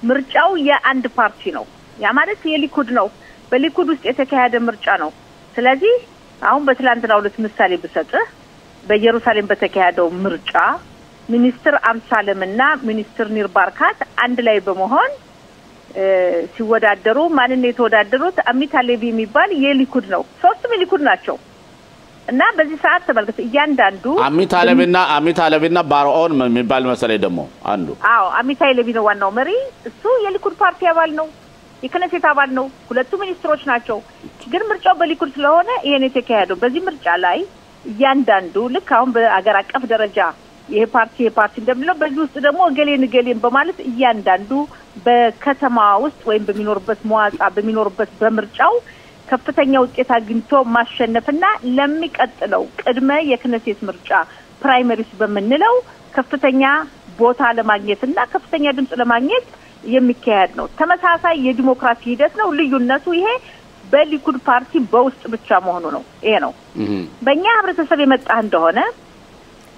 ምርጫው የአንድ ፓርቲ ነው ያ ማለት የሊኩድ ነው በሊኩድ ውስጥ የተካሄደ ምርጫ ነው ስለዚህ አሁን በትላንትናው ዕለት ምሳሌ ብሰጥህ በኢየሩሳሌም በተካሄደው ምርጫ ሚኒስትር አምሳለምና ሚኒስትር ኒር ባርካት አንድ ላይ በመሆን ሲወዳደሩ ማንን የተወዳደሩት አሚታ ሌቪ የሚባል የሊኩድ ነው ሶስቱም የሊኩድ ናቸው እና በዚህ ሰዓት ተመልከት እያንዳንዱ አሚታ ሌቪና ባሮን የሚባል መሰለኝ ደግሞ አንዱ አሚታ ሌቪ ነው ዋናው መሪ እሱ የሊኩድ ፓርቲ አባል ነው የክነሴት አባል ነው ሁለቱ ሚኒስትሮች ናቸው ግን ምርጫው በሊኩድ ስለሆነ ይሄን የተካሄደው በዚህ ምርጫ ላይ እያንዳንዱ ልክ አሁን በአገር አቀፍ ደረጃ ይሄ ፓርቲ እንደምለው በዚህ ውስጥ ደግሞ ገሌን በማለት እያንዳንዱ በከተማ ውስጥ ወይም በሚኖርበት መዋጻ በሚኖርበት በምርጫው ከፍተኛ ውጤት አግኝቶ ማሸነፍና ለሚቀጥለው ቅድመ የክነሴት ምርጫ ፕራይመሪስ በመንለው ከፍተኛ ቦታ ለማግኘትና ከፍተኛ ድምጽ ለማግኘት የሚካሄድ ነው ተመሳሳይ የዲሞክራሲ ሂደት ነው ልዩነቱ ይሄ በሊኩድ ፓርቲ በውስጥ ብቻ መሆኑ ነው ይሄ ነው በእኛ ህብረተሰብ የመጣ እንደሆነ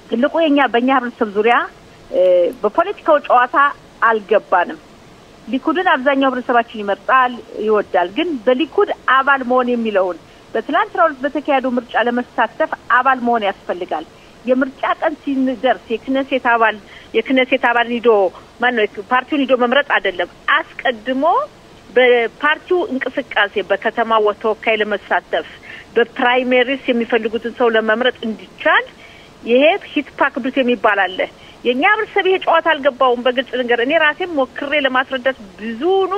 ትልቁ በእኛ ህብረተሰብ ዙሪያ በፖለቲካው ጨዋታ አልገባንም ሊኩድን አብዛኛው ህብረተሰባችን ይመርጣል ይወዳል ግን በሊኩድ አባል መሆን የሚለውን በትላንትናው በተካሄደው ምርጫ ለመሳተፍ አባል መሆን ያስፈልጋል የምርጫ ቀን ሲደርስ የክነሴት አባል ሊዶ ማነው ፓርቲውን ሊዶ መምረጥ አይደለም አስቀድሞ በፓርቲው እንቅስቃሴ በከተማው ተወካይ ለመሳተፍ በፕራይመሪስ የሚፈልጉትን ሰው ለመምረጥ እንዲቻል ይሄ ሂት ፓክዱት የሚባል አለ የኛ ህብረተሰብ ይሄ ጨዋታ አልገባውም በግልጽ ነገር እኔ ራሴም ሞክሬ ለማስረዳት ብዙኑ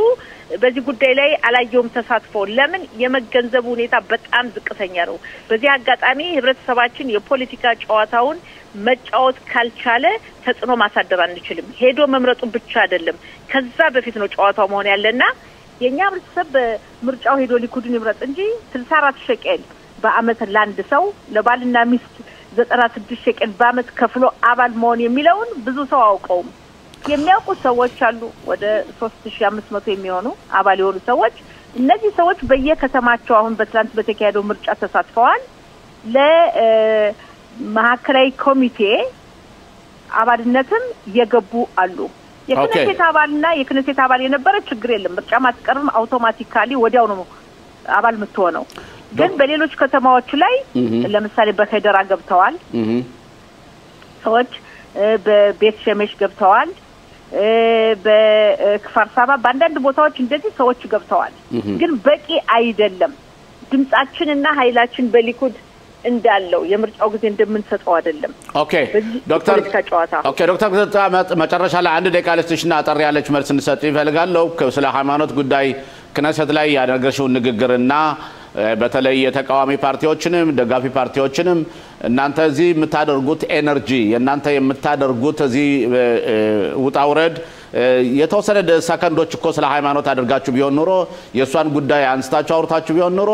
በዚህ ጉዳይ ላይ አላየውም ተሳትፎ ለምን የመገንዘቡ ሁኔታ በጣም ዝቅተኛ ነው በዚህ አጋጣሚ ህብረተሰባችን የፖለቲካ ጨዋታውን መጫወት ካልቻለ ተጽዕኖ ማሳደር አንችልም ሄዶ መምረጡ ብቻ አይደለም ከዛ በፊት ነው ጨዋታው መሆን ያለና የኛ ህብረተሰብ በምርጫው ሄዶ ሊኩድን ይምረጥ እንጂ 64 ሸቄል በአመት ላንድ ሰው ለባልና ሚስት 96 ሸቄል በአመት ከፍሎ አባል መሆን የሚለውን ብዙ ሰው አውቀውም የሚያውቁ ሰዎች አሉ ወደ 3500 የሚሆኑ አባል የሆኑ ሰዎች እነዚህ ሰዎች በየከተማቸው አሁን በትላንት በተካሄደው ምርጫ ተሳትፈዋል ለማዕከላዊ ኮሚቴ አባልነትም የገቡ አሉ የክነሴት አባልና የክነሴት አባል የነበረ ችግር የለም ምርጫ ማስቀርም አውቶማቲካሊ ወዲያው ነው አባል ምትሆነው ግን በሌሎች ከተማዎች ላይ ለምሳሌ በከደራ ገብተዋል ሰዎች በቤት ሸመሽ ገብተዋል በክፋር ሳባ በአንዳንድ ቦታዎች እንደዚህ ሰዎች ገብተዋል ግን በቂ አይደለም ድምጻችንና ኃይላችን በሊኩድ እንዳለው የምርጫው ጊዜ እንደምንሰጠው አይደለም ኦኬ ዶክተር መጨረሻ ላይ አንድ ደቂቃ ልስጥሽና አጠር ያለች መልስ እንሰጥ ይፈልጋለሁ ስለ ሃይማኖት ጉዳይ ክነሰት ላይ ያደረገሽው ንግግርና በተለይ የተቃዋሚ ፓርቲዎችንም ደጋፊ ፓርቲዎችንም እናንተ እዚህ የምታደርጉት ኤነርጂ የእናንተ የምታደርጉት እዚህ ውጣውረድ የተወሰነ ሰከንዶች እኮ ስለ ሃይማኖት አድርጋችሁ ቢሆን ኑሮ የሷን ጉዳይ አንስታችሁ አውርታችሁ ቢሆን ኑሮ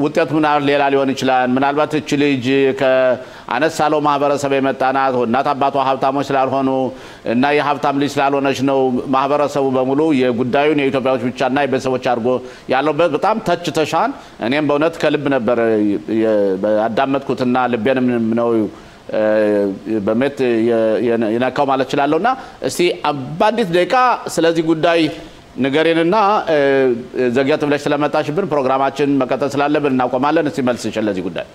ውጤት ምናል ሌላ ሊሆን ይችላል ምናልባት እቺ ልጅ ከአነሳለው ማህበረሰብ የመጣናት እናት አባቷ ሀብታሞች ስላልሆኑ እና የሀብታም ልጅ ስላልሆነች ነው ማህበረሰቡ በሙሉ የጉዳዩን የኢትዮጵያዎች ብቻና የቤተሰቦች አድርጎ ያለበት በጣም ተችተሻል እኔም በእውነት ከልብ ነበር ያዳመጥኩትና ልቤንም ነው በመት የነካው ማለት ይችላልውና እስቲ ባንዲት ደቂቃ ስለዚህ ጉዳይ ንገሬንና ዘግያት ብለሽ ስለመጣሽብን ፕሮግራማችን መቀጠል ስላለብን እናቆማለን እስቲ መልስ ስለዚህ ጉዳይ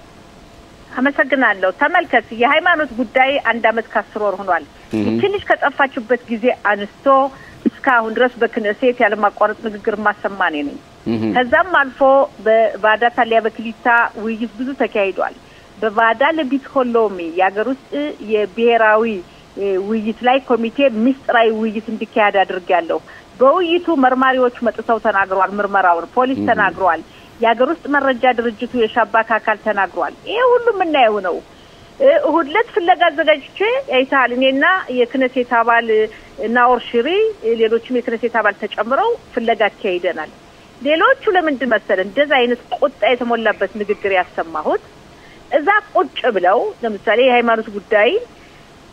አመሰግናለሁ ተመልከት የሃይማኖት ጉዳይ አንድ አመት ከ10 ወር ሆኗል ትንሽ ከጠፋችበት ጊዜ አንስቶ እስካሁን ድረስ በክነሴት ያለማቋረጥ ንግግር ማሰማኔ ነኝ ከዛም አልፎ በባዳታሊያ በክሊታ ውይይት ብዙ ተካሂዷል በቫዳ ለቢትኮሎሚ ያገር ውስጥ የብሔራዊ ውይይት ላይ ኮሚቴ ምስጥራዊ ውይይት እንዲካሄድ አድርጋለሁ በውይይቱ መርማሪዎች መጥተው ተናግረዋል ምርመራውን ፖሊስ ተናግረዋል ያገር ውስጥ መረጃ ድርጅቱ የሻባካ አካል ተናግረዋል ይሄ ሁሉ ምን ነው ሁለት ፍለጋ አዘጋጅቼ አይታልኔና የክነሴት አባል ናኦር ሽሪ ሌሎችም የክነሴት አባል ተጨምረው ፍለጋ አካሂደናል ሌሎቹ ለምንድን መሰለ እንደዛ አይነት ቁጣ የተሞላበት ንግግር ያሰማሁት እዛ ቁጭ ብለው ለምሳሌ የሃይማኖት ጉዳይ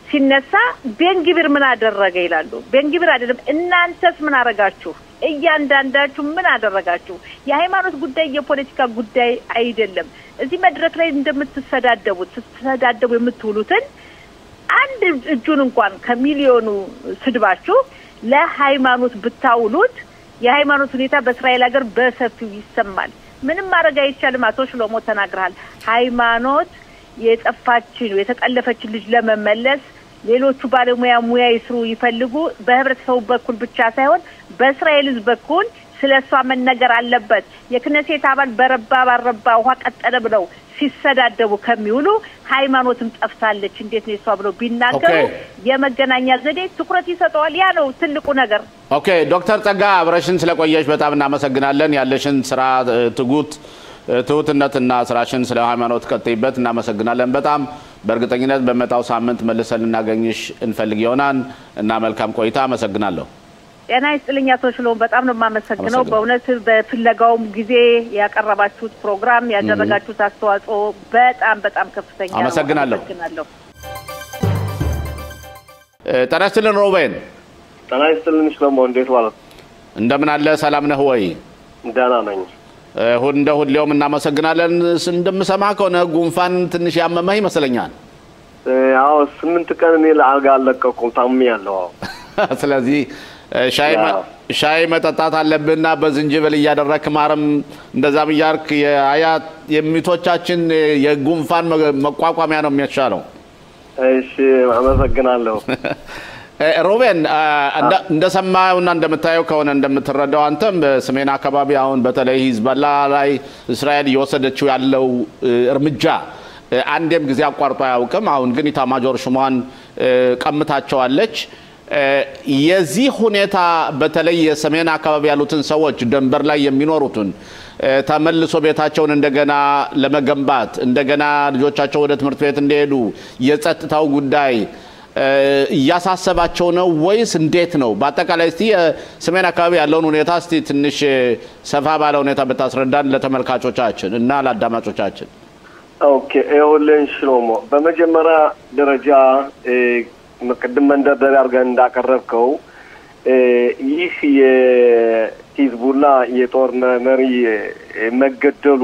ሲነሳ ቤንግቢር ምን አደረገ ይላሉ ቤንግቢር አይደለም እናንተስ ምን አረጋችሁ እያንዳንዳችሁ ምን አደረጋችሁ የሃይማኖት ጉዳይ የፖለቲካ ጉዳይ አይደለም እዚህ መድረክ ላይ እንደምትሰዳደቡት ተሰዳደቡ የምትውሉትን አንድ እጁን እንኳን ከሚሊዮኑ ስድባችሁ ለሃይማኖት ብታውሉት የሃይማኖት ሁኔታ በእስራኤል ሀገር በሰፊው ይሰማል ምንም ማረጋ ይቻላል አቶ ሽሎሞ ተናግረሃል ሃይማኖት የጠፋችን የተጠለፈች ልጅ ለመመለስ ሌሎቹ ባለሙያ ሙያ ይስሩ ይፈልጉ በህብረተሰቡ በኩል ብቻ ሳይሆን በእስራኤል ህዝብ በኩል ስለሷ መነገር አለበት የክነሴት አባል በረባ ውሃ ቀጠለ ብለው ሲሰዳደቡ ከሚውሉ ሃይማኖትም ጠፍታለች እንዴት ነው እሷ ብለው ቢናገሩ የመገናኛ ዘዴ ትኩረት ይሰጣል ያ ነው ትልቁ ነገር ኦኬ ዶክተር ጸጋ አብረሽን ስለቆየሽ በጣም እናመሰግናለን ያለሽን ስራ ትሁትነትና ስራሽን ስለ ሃይማኖት ቀጥይበት እናመሰግናለን በጣም በእርግጠኝነት በመጣው ሳምንት መልሰን እናገኝሽ እንፈልግ ይሆናል እና መልካም ቆይታ አመሰግናለሁ ጤና ይስጥልኝ አቶ ሽሎሞ በጣም ነው ማመሰግነው በእውነት በፍለጋውም ጊዜ ያቀረባችሁት ፕሮግራም ያደረጋችሁት አስተዋጽኦ በጣም ከፍተኛ ነው አመሰግናለሁ ጤና ይስጥልን ሮቤን ጤና ይስጥልን ሽሎሞ እንዴት ዋለ እንደምን አለ ሰላም ነህ ወይ ደህና ነኝ ሁሌውም እናመሰግናለን እንደምሰማ ከሆነ ጉንፋን ትንሽ ያመመህ ይመስለኛል አዎ 8 ቀን እኔ ለአልጋ አለቀኩም ታምሜያለሁ ስለዚህ ሻይ መጠጣት አለብንና በዝንጅብል ያደረክ ማርም እንደዛም ያርክ የአያት የሚቶቻችን የጉንፋን መቋቋሚያ ነው የሚያሻለው እሺ አመሰግናለሁ ሮቤን እንደሰማውና እንደምታየው ከሆነ እንደምትረዳው አንተም በሰሜን አካባቢ አሁን በተለይ ሂዝቦላ ላይ እስራኤል እየወሰደችው ያለው እርምጃ አንዴም ጊዜ አቋርጦ ያውቅም አሁን ግን ኢታማጆር ሹማን ቀምታቸዋለች የዚህ ሁኔታ በተለይ የሰሜን አካባቢ ያሉትን ሰዎች ደንበር ላይ የሚኖሩትን ተመልሶ ቤታቸውን እንደገና ለመገንባት እንደገና ልጆቻቸው ወደ ትምህርት ቤት እንዲሄዱ የጸጥታው ጉዳይ ያሳሰባቸው ነው ወይስ እንዴት ነው በአጠቃላይ እስቲ ሰሜን አካባቢ ያለውን ሁኔታ እስቲ ትንሽ ሰፋ ባለ ሁኔታ በታስረዳን ለተመልካቾቻችን እና ለአዳማጮቻችን ኦኬ ኤውለን ሽሎሞ በመጀመሪያ ደረጃ መቀደም መንደርደሪያ አርገን እንዳቀረብከው ይህ የሂዝቡላ የጦር መሪ መገደሉ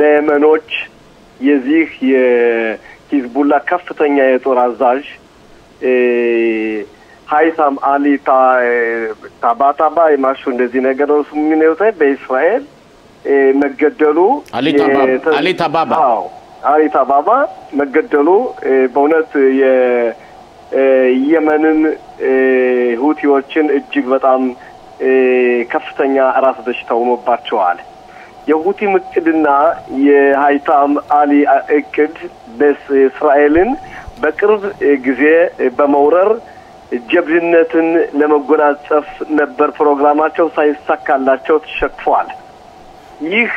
ለየመኖች የዚህ የሂዝቡላ ከፍተኛ የጦር አዛዥ ሃይታም አሊ ታባታባ የማሹ እንደዚህ ነገር ነው ስሙን በእስራኤል መገደሉ አሊ ታባባ መገደሉ በእውነት የየመንን ሁቲዎችን እጅግ በጣም ከፍተኛ ራስ ደሽታ ሆኖባቸዋል የሁቲ ምቅድና የሃይታም አሊ እቅድ በእስራኤልን በቅርብ ጊዜ በመውረር ጀብድነትን ለመጎናጸፍ ነበር ፕሮግራማቸው ሳይሳካላቸው ተሸክፈዋል ይህ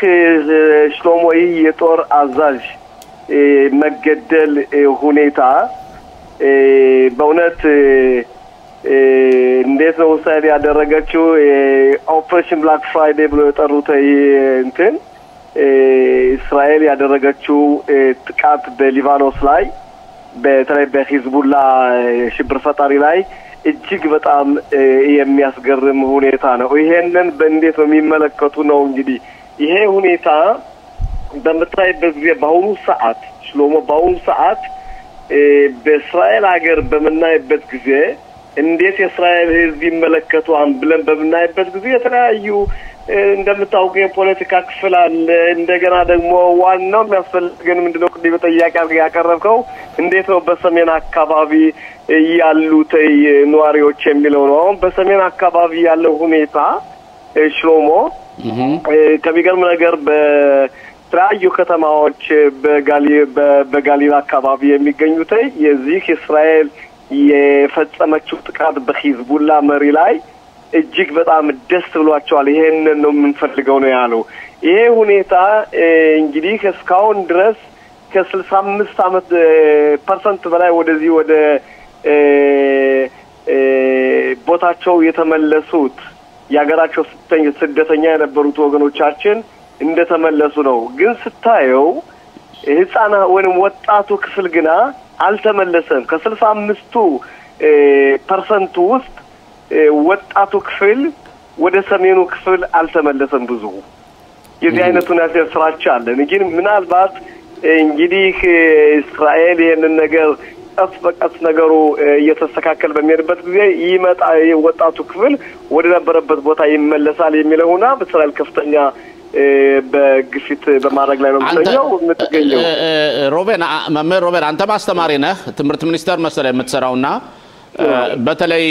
ሽሎሞይ የጦር አዛዥ መገደል ሁኔታ በእውነት እንዴት ነው ሳይድ ያደረገችው ኦፕሬሽን ብላክ ፍራይዴ ብሎ የጠሩት እንትን እስራኤል ያደረገችው ጥቃት በሊባኖስ ላይ በተለይ በሂዝቡላ ሽብር ፈጣሪ ላይ እጅግ በጣም የሚያስገርም ሁኔታ ነው ይሄንን በእንዴት ነው የሚመለከቱ ነው እንግዲህ ይሄ ሁኔታ በመታየበት ጊዜ በአሁኑ ሰዓት ሽሎሞ በአሁኑ ሰዓት በእስራኤል ሀገር በመናይበት ጊዜ እንዴት የእስራኤል ህዝብ ይመለከቷል ብለን በመናይበት ጊዜ የተለያዩ እንደምታውቁ የፖለቲካ ክፍል አለ እንደገና ደግሞ ዋናው የሚያስፈልገን ምንድነው ቅድም ጥያቄ ያቀረብከው እንዴት ነው በሰሜን አካባቢ ያሉት ነዋሪዎች የሚለው ነው በሰሜን አካባቢ ያለው ሁኔታ ሽሎሞ ከሚገርም ነገር ተለያዩ ከተማዎች በጋሊላ አካባቢ የሚገኙት የዚህ እስራኤል የፈጸመችው ጥቃት በሂዝቡላ መሪ ላይ እጅግ በጣም ደስ ብሏቸዋል። ይሄንን ነው የምንፈልገው ነው ያለው። ይሄ ሁኔታ እንግዲህ እስካሁን ድረስ ከ65% በላይ ወደዚህ ወደ ቦታቸው የተመለሱት ያገራቸው ስደተኛ የነበሩት ወገኖቻችን እንደተመለሱ ነው። ግን ስታየው ህፃና ወይንም ወጣቱ ክፍል ግና አልተመለሰም። ከ65% ውስጥ ወጣቱ ክፍል ወደ ሰሜኑ ክፍል አልተመለሰም። ብዙ የዚህ አይነቱን ያስራቻ አለ። ግን ምናልባት እንግዲህ እስራኤል ይሄንን ነገር ቀስ በቀስ ነገሩ እየተስተካከለ በሚሄድበት ጊዜ ይመጣ ወጣቱ ክፍል ወደ ነበረበት ቦታ ይመለሳል የሚለውና በእስራኤል ከፍተኛ በግፊት በማድረግ ላይ ነው የምትገኘው። ሮቤን አንተ ማስተማሪ ነህ፣ ትምህርት ሚኒስቴር መሰለኝ የምትሰራውና በተለይ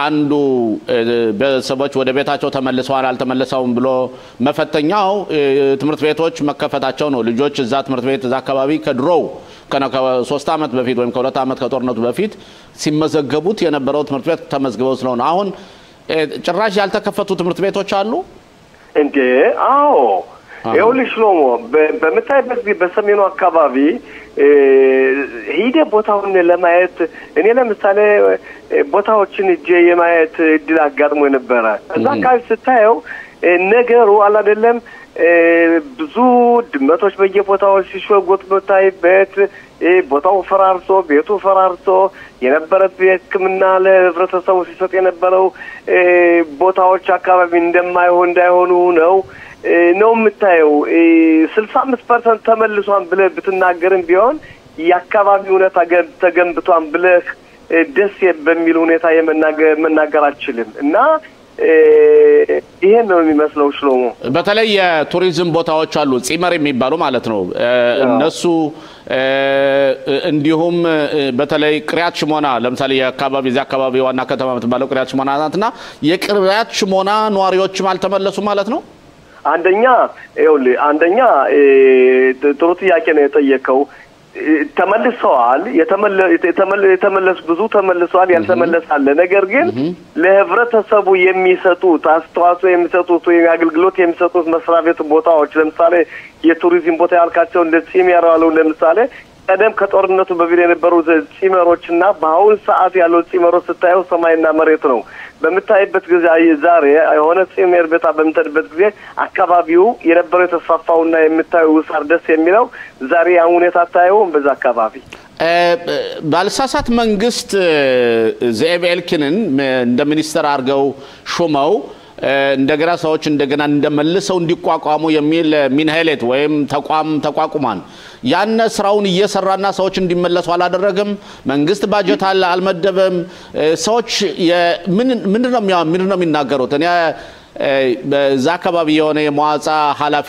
አንዱ በሰዎች ወደ ቤታቸው ተመልሰዋል አልተመለሰውም ብሎ መፈተኛው ትምህርት ቤቶች መከፈታቸው ነው። ልጆች እዛ ትምህርት ቤት እዛ አካባቢ ከድሮው ከ3 አመት በፊት ወይም ከ2 አመት ከጦርነቱ በፊት ሲመዘገቡት የነበረው ትምህርት ቤት ተመዝግበው ስለሆነ አሁን ጭራሽ ያልተከፈቱ ትምህርት ቤቶች አሉ እንዴ? አዎ ይኸውልሽ ሎሞ በመታየበት በሰሜኑ አካባቢ ሄደ ቦታውን ለማየት እኔ ለምሳሌ ቦታዎችን እጄ የማየት እድል አጋጥሞ ነበር። እዛ አካባቢ ስታየው ነገሩ አይደለም ብዙ ድመቶች በየቦታው ሲሾጉት በታይበት ቦታው ፈራርሶ ቤቱ ፈራርሶ የነበረው ሕክምና ለህብረተሰቡ ሲሰጥ የነበረው ቦታዎች አካባቢ እንዳይሆኑ ነው የምታየው። 65% ተመልሷን ብለህ ብትናገርም ቢሆን የአካባቢ ሁኔታ ተገንብቷን ብለህ ደስ በሚል ሁኔታ መናገር አልችልም እና ይሄ ነው የሚመስለው ሽሎሞ። በተለይ የቱሪዝም ቦታዎች አሉ ጺመር የሚባሉ ማለት ነው እነሱ እንዲሁም በተለይ ቅሪያት ሽሞና ለምሳሌ የአካባቢ እዛ አካባቢ ዋና ከተማ የምትባለው ቅሪያት ሽሞና ናትና የቅሪያት ሽሞና ነዋሪዎችም አልተመለሱ ማለት ነው። አንደኛ ጥሩ ጥያቄ ነው የጠየቀው። ተመልሰዋል የተመለሱ ብዙ ተመልሰዋል ያልተመለሳለ ነገር ግን ለህብረተሰቡ የሚሰጡት አስተዋጽኦ የሚሰጡት አገልግሎት የሚሰጡት መስሪያ ቤት ቦታዎች ለምሳሌ የቱሪዝም ቦታ ያልካቸው እንደ ጺሜር ያለው ለምሳሌ ቀደም ከጦርነቱ በፊት የነበሩ ጺመሮችና በአሁን ሰዓት ያለው ጺመሮች ስታየው ሰማይና መሬት ነው። በመታየበት ጊዜ ዛሬ የሆነ ጺሜር ቤታ በመተደበት ጊዜ አካባቢው የነበረው የተስፋፋውና የምታየው ሳር ደስ የሚለው ዛሬ ያን ሁኔታ ታየው በዛ አካባቢ ባልሳሳት መንግስት ዘኤብ ኤልኪንን እንደ ሚኒስተር አርገው ሹመው እንደገና ሰዎች እንደገና እንደመልሰው እንዲቋቋሙ የሚል ሚንሄሌት ወይም ተቋቁማን ያነ ስራውን እየሰራና ሰዎች እንዲመለሱ አላደረገም። መንግስት ባጀት አልመደበም። ሰዎች ምንድነው የሚናገሩት? እኔ በዛ አካባቢ የሆነ የመዋጻ ኃላፊ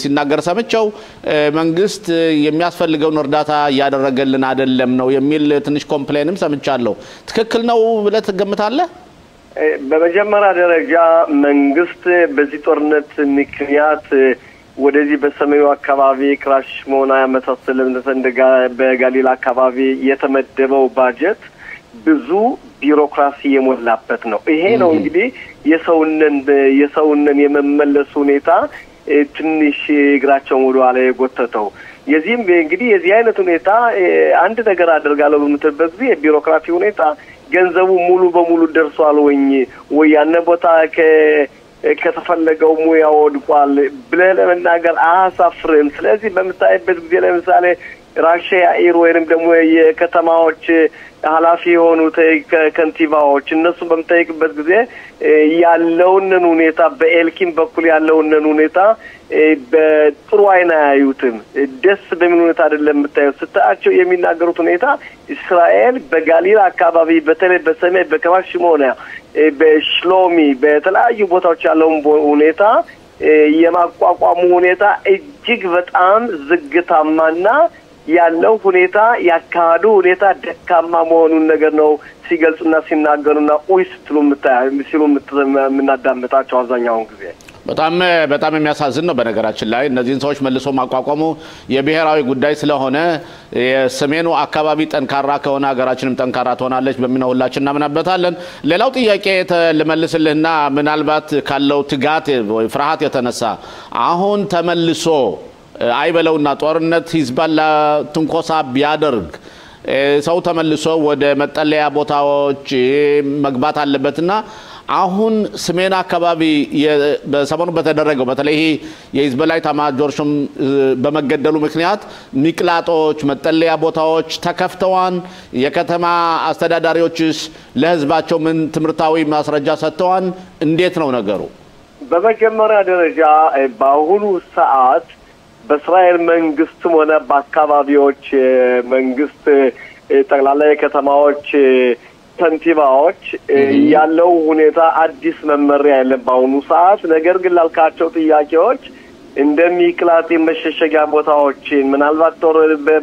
ሲናገር ሰምቸው መንግስት የሚያስፈልገውን እርዳታ ያደረገልን አይደለም ነው የሚል ትንሽ ኮምፕሌንም ሰምቻለሁ። ትክክል ነው ብለህ ትገምታለህ? በመጀመሪያ ደረጃ መንግስት በዚህ ጦርነት ምክንያት ወደዚህ በሰሜኑ አካባቢ ክራሽ ሞና ያመሳሰለ በጋሊላ አካባቢ የተመደበው ባጀት ብዙ ቢሮክራሲ የሞላበት ነው። ይሄ ነው እንግዲህ የሰውነን የመመለስ ሁኔታ ትንሽ እግራቸውን ወደ ኋላ የጎተተው። የዚህም እንግዲህ የዚህ አይነት ሁኔታ አንድ ነገር አደርጋለሁ በምትልበት ጊዜ የቢሮክራሲ ሁኔታ ገንዘቡ ሙሉ በሙሉ ደርሷል ወይ ያነ ቦታ ከተፈለገው ሙያ ወድቋል ብለህ ለመናገር አያሳፍርም። ስለዚህ በምታይበት ጊዜ ለምሳሌ ራሽያ ወይንም ደግሞ የከተማዎች ኃላፊ የሆኑት ከንቲባዎች እነሱ በመጠየቅበት ጊዜ ያለውን ሁኔታ በኤልኪን በኩል ያለውን ሁኔታ በጥሩ አይና ያዩትም ደስ በሚል ሁኔታ አይደለም የምታዩት። ስታያቸው የሚናገሩት ሁኔታ እስራኤል በጋሊላ አካባቢ በተለይ በሰሜን በክራሽ ሽሞና በሽሎሚ በተለያዩ ቦታዎች ያለውን ሁኔታ የማቋቋሙ ሁኔታ እጅግ በጣም ዝግታማና ያለው ሁኔታ ያካዱ ሁኔታ ደካማ መሆኑን ነገር ነው ሲገልጹና ሲናገሩና ኡይስ ሲሉ የምናዳምጣቸው አብዛኛውን ጊዜ። በጣም የሚያሳዝን ነው። በነገራችን ላይ እነዚህን ሰዎች መልሶ ማቋቋሙ የብሔራዊ ጉዳይ ስለሆነ የሰሜኑ አካባቢ ጠንካራ ከሆነ ሀገራችንም ጠንካራ ትሆናለች በሚለው ሁላችን እናምናበታለን። ሌላው ጥያቄ ለመልስልህና ምናልባት ካለው ትጋት ወይ ፍርሃት የተነሳ አሁን ተመልሶ አይበለውና ጦርነት ሂዝቦላ ትንኮሳ ቢያደርግ ሰው ተመልሶ ወደ መጠለያ ቦታዎች መግባት አለበትና አሁን ሰሜን አካባቢ በሰሞኑ በተደረገው በተለይ የሂዝቦላ ኤታማዦር ሹም በመገደሉ ምክንያት ሚቅላጦች መጠለያ ቦታዎች ተከፍተዋል። የከተማ አስተዳዳሪዎችስ ለህዝባቸው ምን ትምርታዊ ማስረጃ ሰጥተዋል? እንዴት ነው ነገሩ? በመጀመሪያ ደረጃ በአሁኑ ሰዓት በእስራኤል መንግስትም ሆነ በአካባቢዎች መንግስት ጠቅላላ የከተማዎች ከንቲባዎች ያለው ሁኔታ አዲስ መመሪያ የለም በአሁኑ ሰዓት። ነገር ግን ላልካቸው ጥያቄዎች እንደሚቅላጥ መሸሸጊያ ቦታዎችን ምናልባት ጦር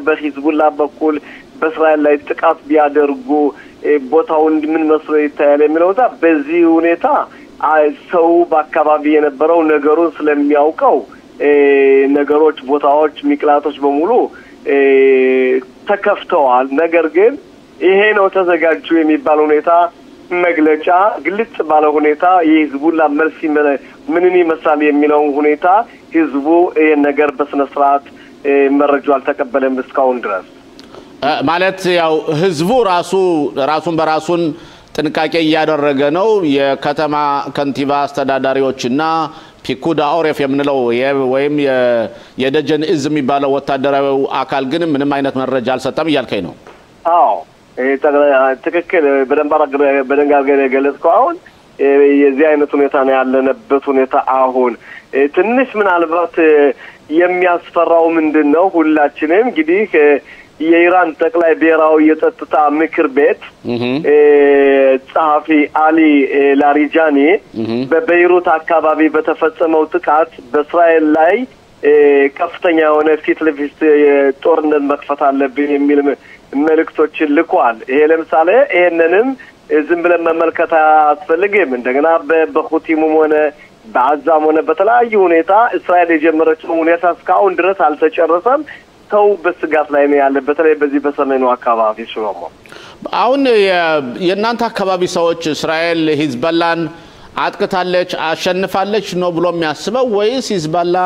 በሂዝቡላ በኩል በእስራኤል ላይ ጥቃት ቢያደርጉ ቦታውን ምን መስሎ ይታያል የሚለው በዚህ ሁኔታ ሰው በአካባቢ የነበረው ነገሩን ስለሚያውቀው ነገሮች ቦታዎች ሚቅላጦች በሙሉ ተከፍተዋል። ነገር ግን ይሄ ነው ተዘጋጁ የሚባል ሁኔታ መግለጫ ግልጽ ባለ ሁኔታ የህዝቡላ መልስ ምንን ይመስላል የሚለው ሁኔታ ህዝቡ ይሄን ነገር በስነ ስርዓት መረጃው አልተቀበለም እስካሁን ድረስ። ማለት ያው ህዝቡ ራሱን በራሱን ጥንቃቄ እያደረገ ነው። የከተማ ከንቲባ አስተዳዳሪዎችና ፒኩዳ ኦሬፍ የምንለው ወይም የደጀን እዝ የሚባለው ወታደራዊ አካል ግን ምንም አይነት መረጃ አልሰጠም እያልከኝ ነው? አዎ ትክክል። በደንጋገር የገለጽከው አሁን የዚህ አይነት ሁኔታ ነው ያለንበት ሁኔታ። አሁን ትንሽ ምናልባት የሚያስፈራው ምንድነው ሁላችንም እንግዲህ የኢራን ጠቅላይ ብሔራዊ የጸጥታ ምክር ቤት ጸሐፊ አሊ ላሪጃኒ በቤይሩት አካባቢ በተፈጸመው ጥቃት በእስራኤል ላይ ከፍተኛ የሆነ ፊት ለፊት ጦርነት መክፈት አለብን የሚል መልእክቶችን ልኳል። ይሄ ለምሳሌ ይሄንንም ዝም ብለን መመልከት አያስፈልግም። እንደገና በሁቲሙም ሆነ በአዛም ሆነ በተለያዩ ሁኔታ እስራኤል የጀመረችው ሁኔታ እስካሁን ድረስ አልተጨረሰም። ሰው በስጋት ላይ ነው ያለ፣ በተለይ በዚህ በሰሜኑ አካባቢ ሽሮሞ። አሁን የእናንተ አካባቢ ሰዎች እስራኤል ሂዝቦላን አጥቅታለች አሸንፋለች ነው ብሎ የሚያስበው ወይስ ሂዝቦላ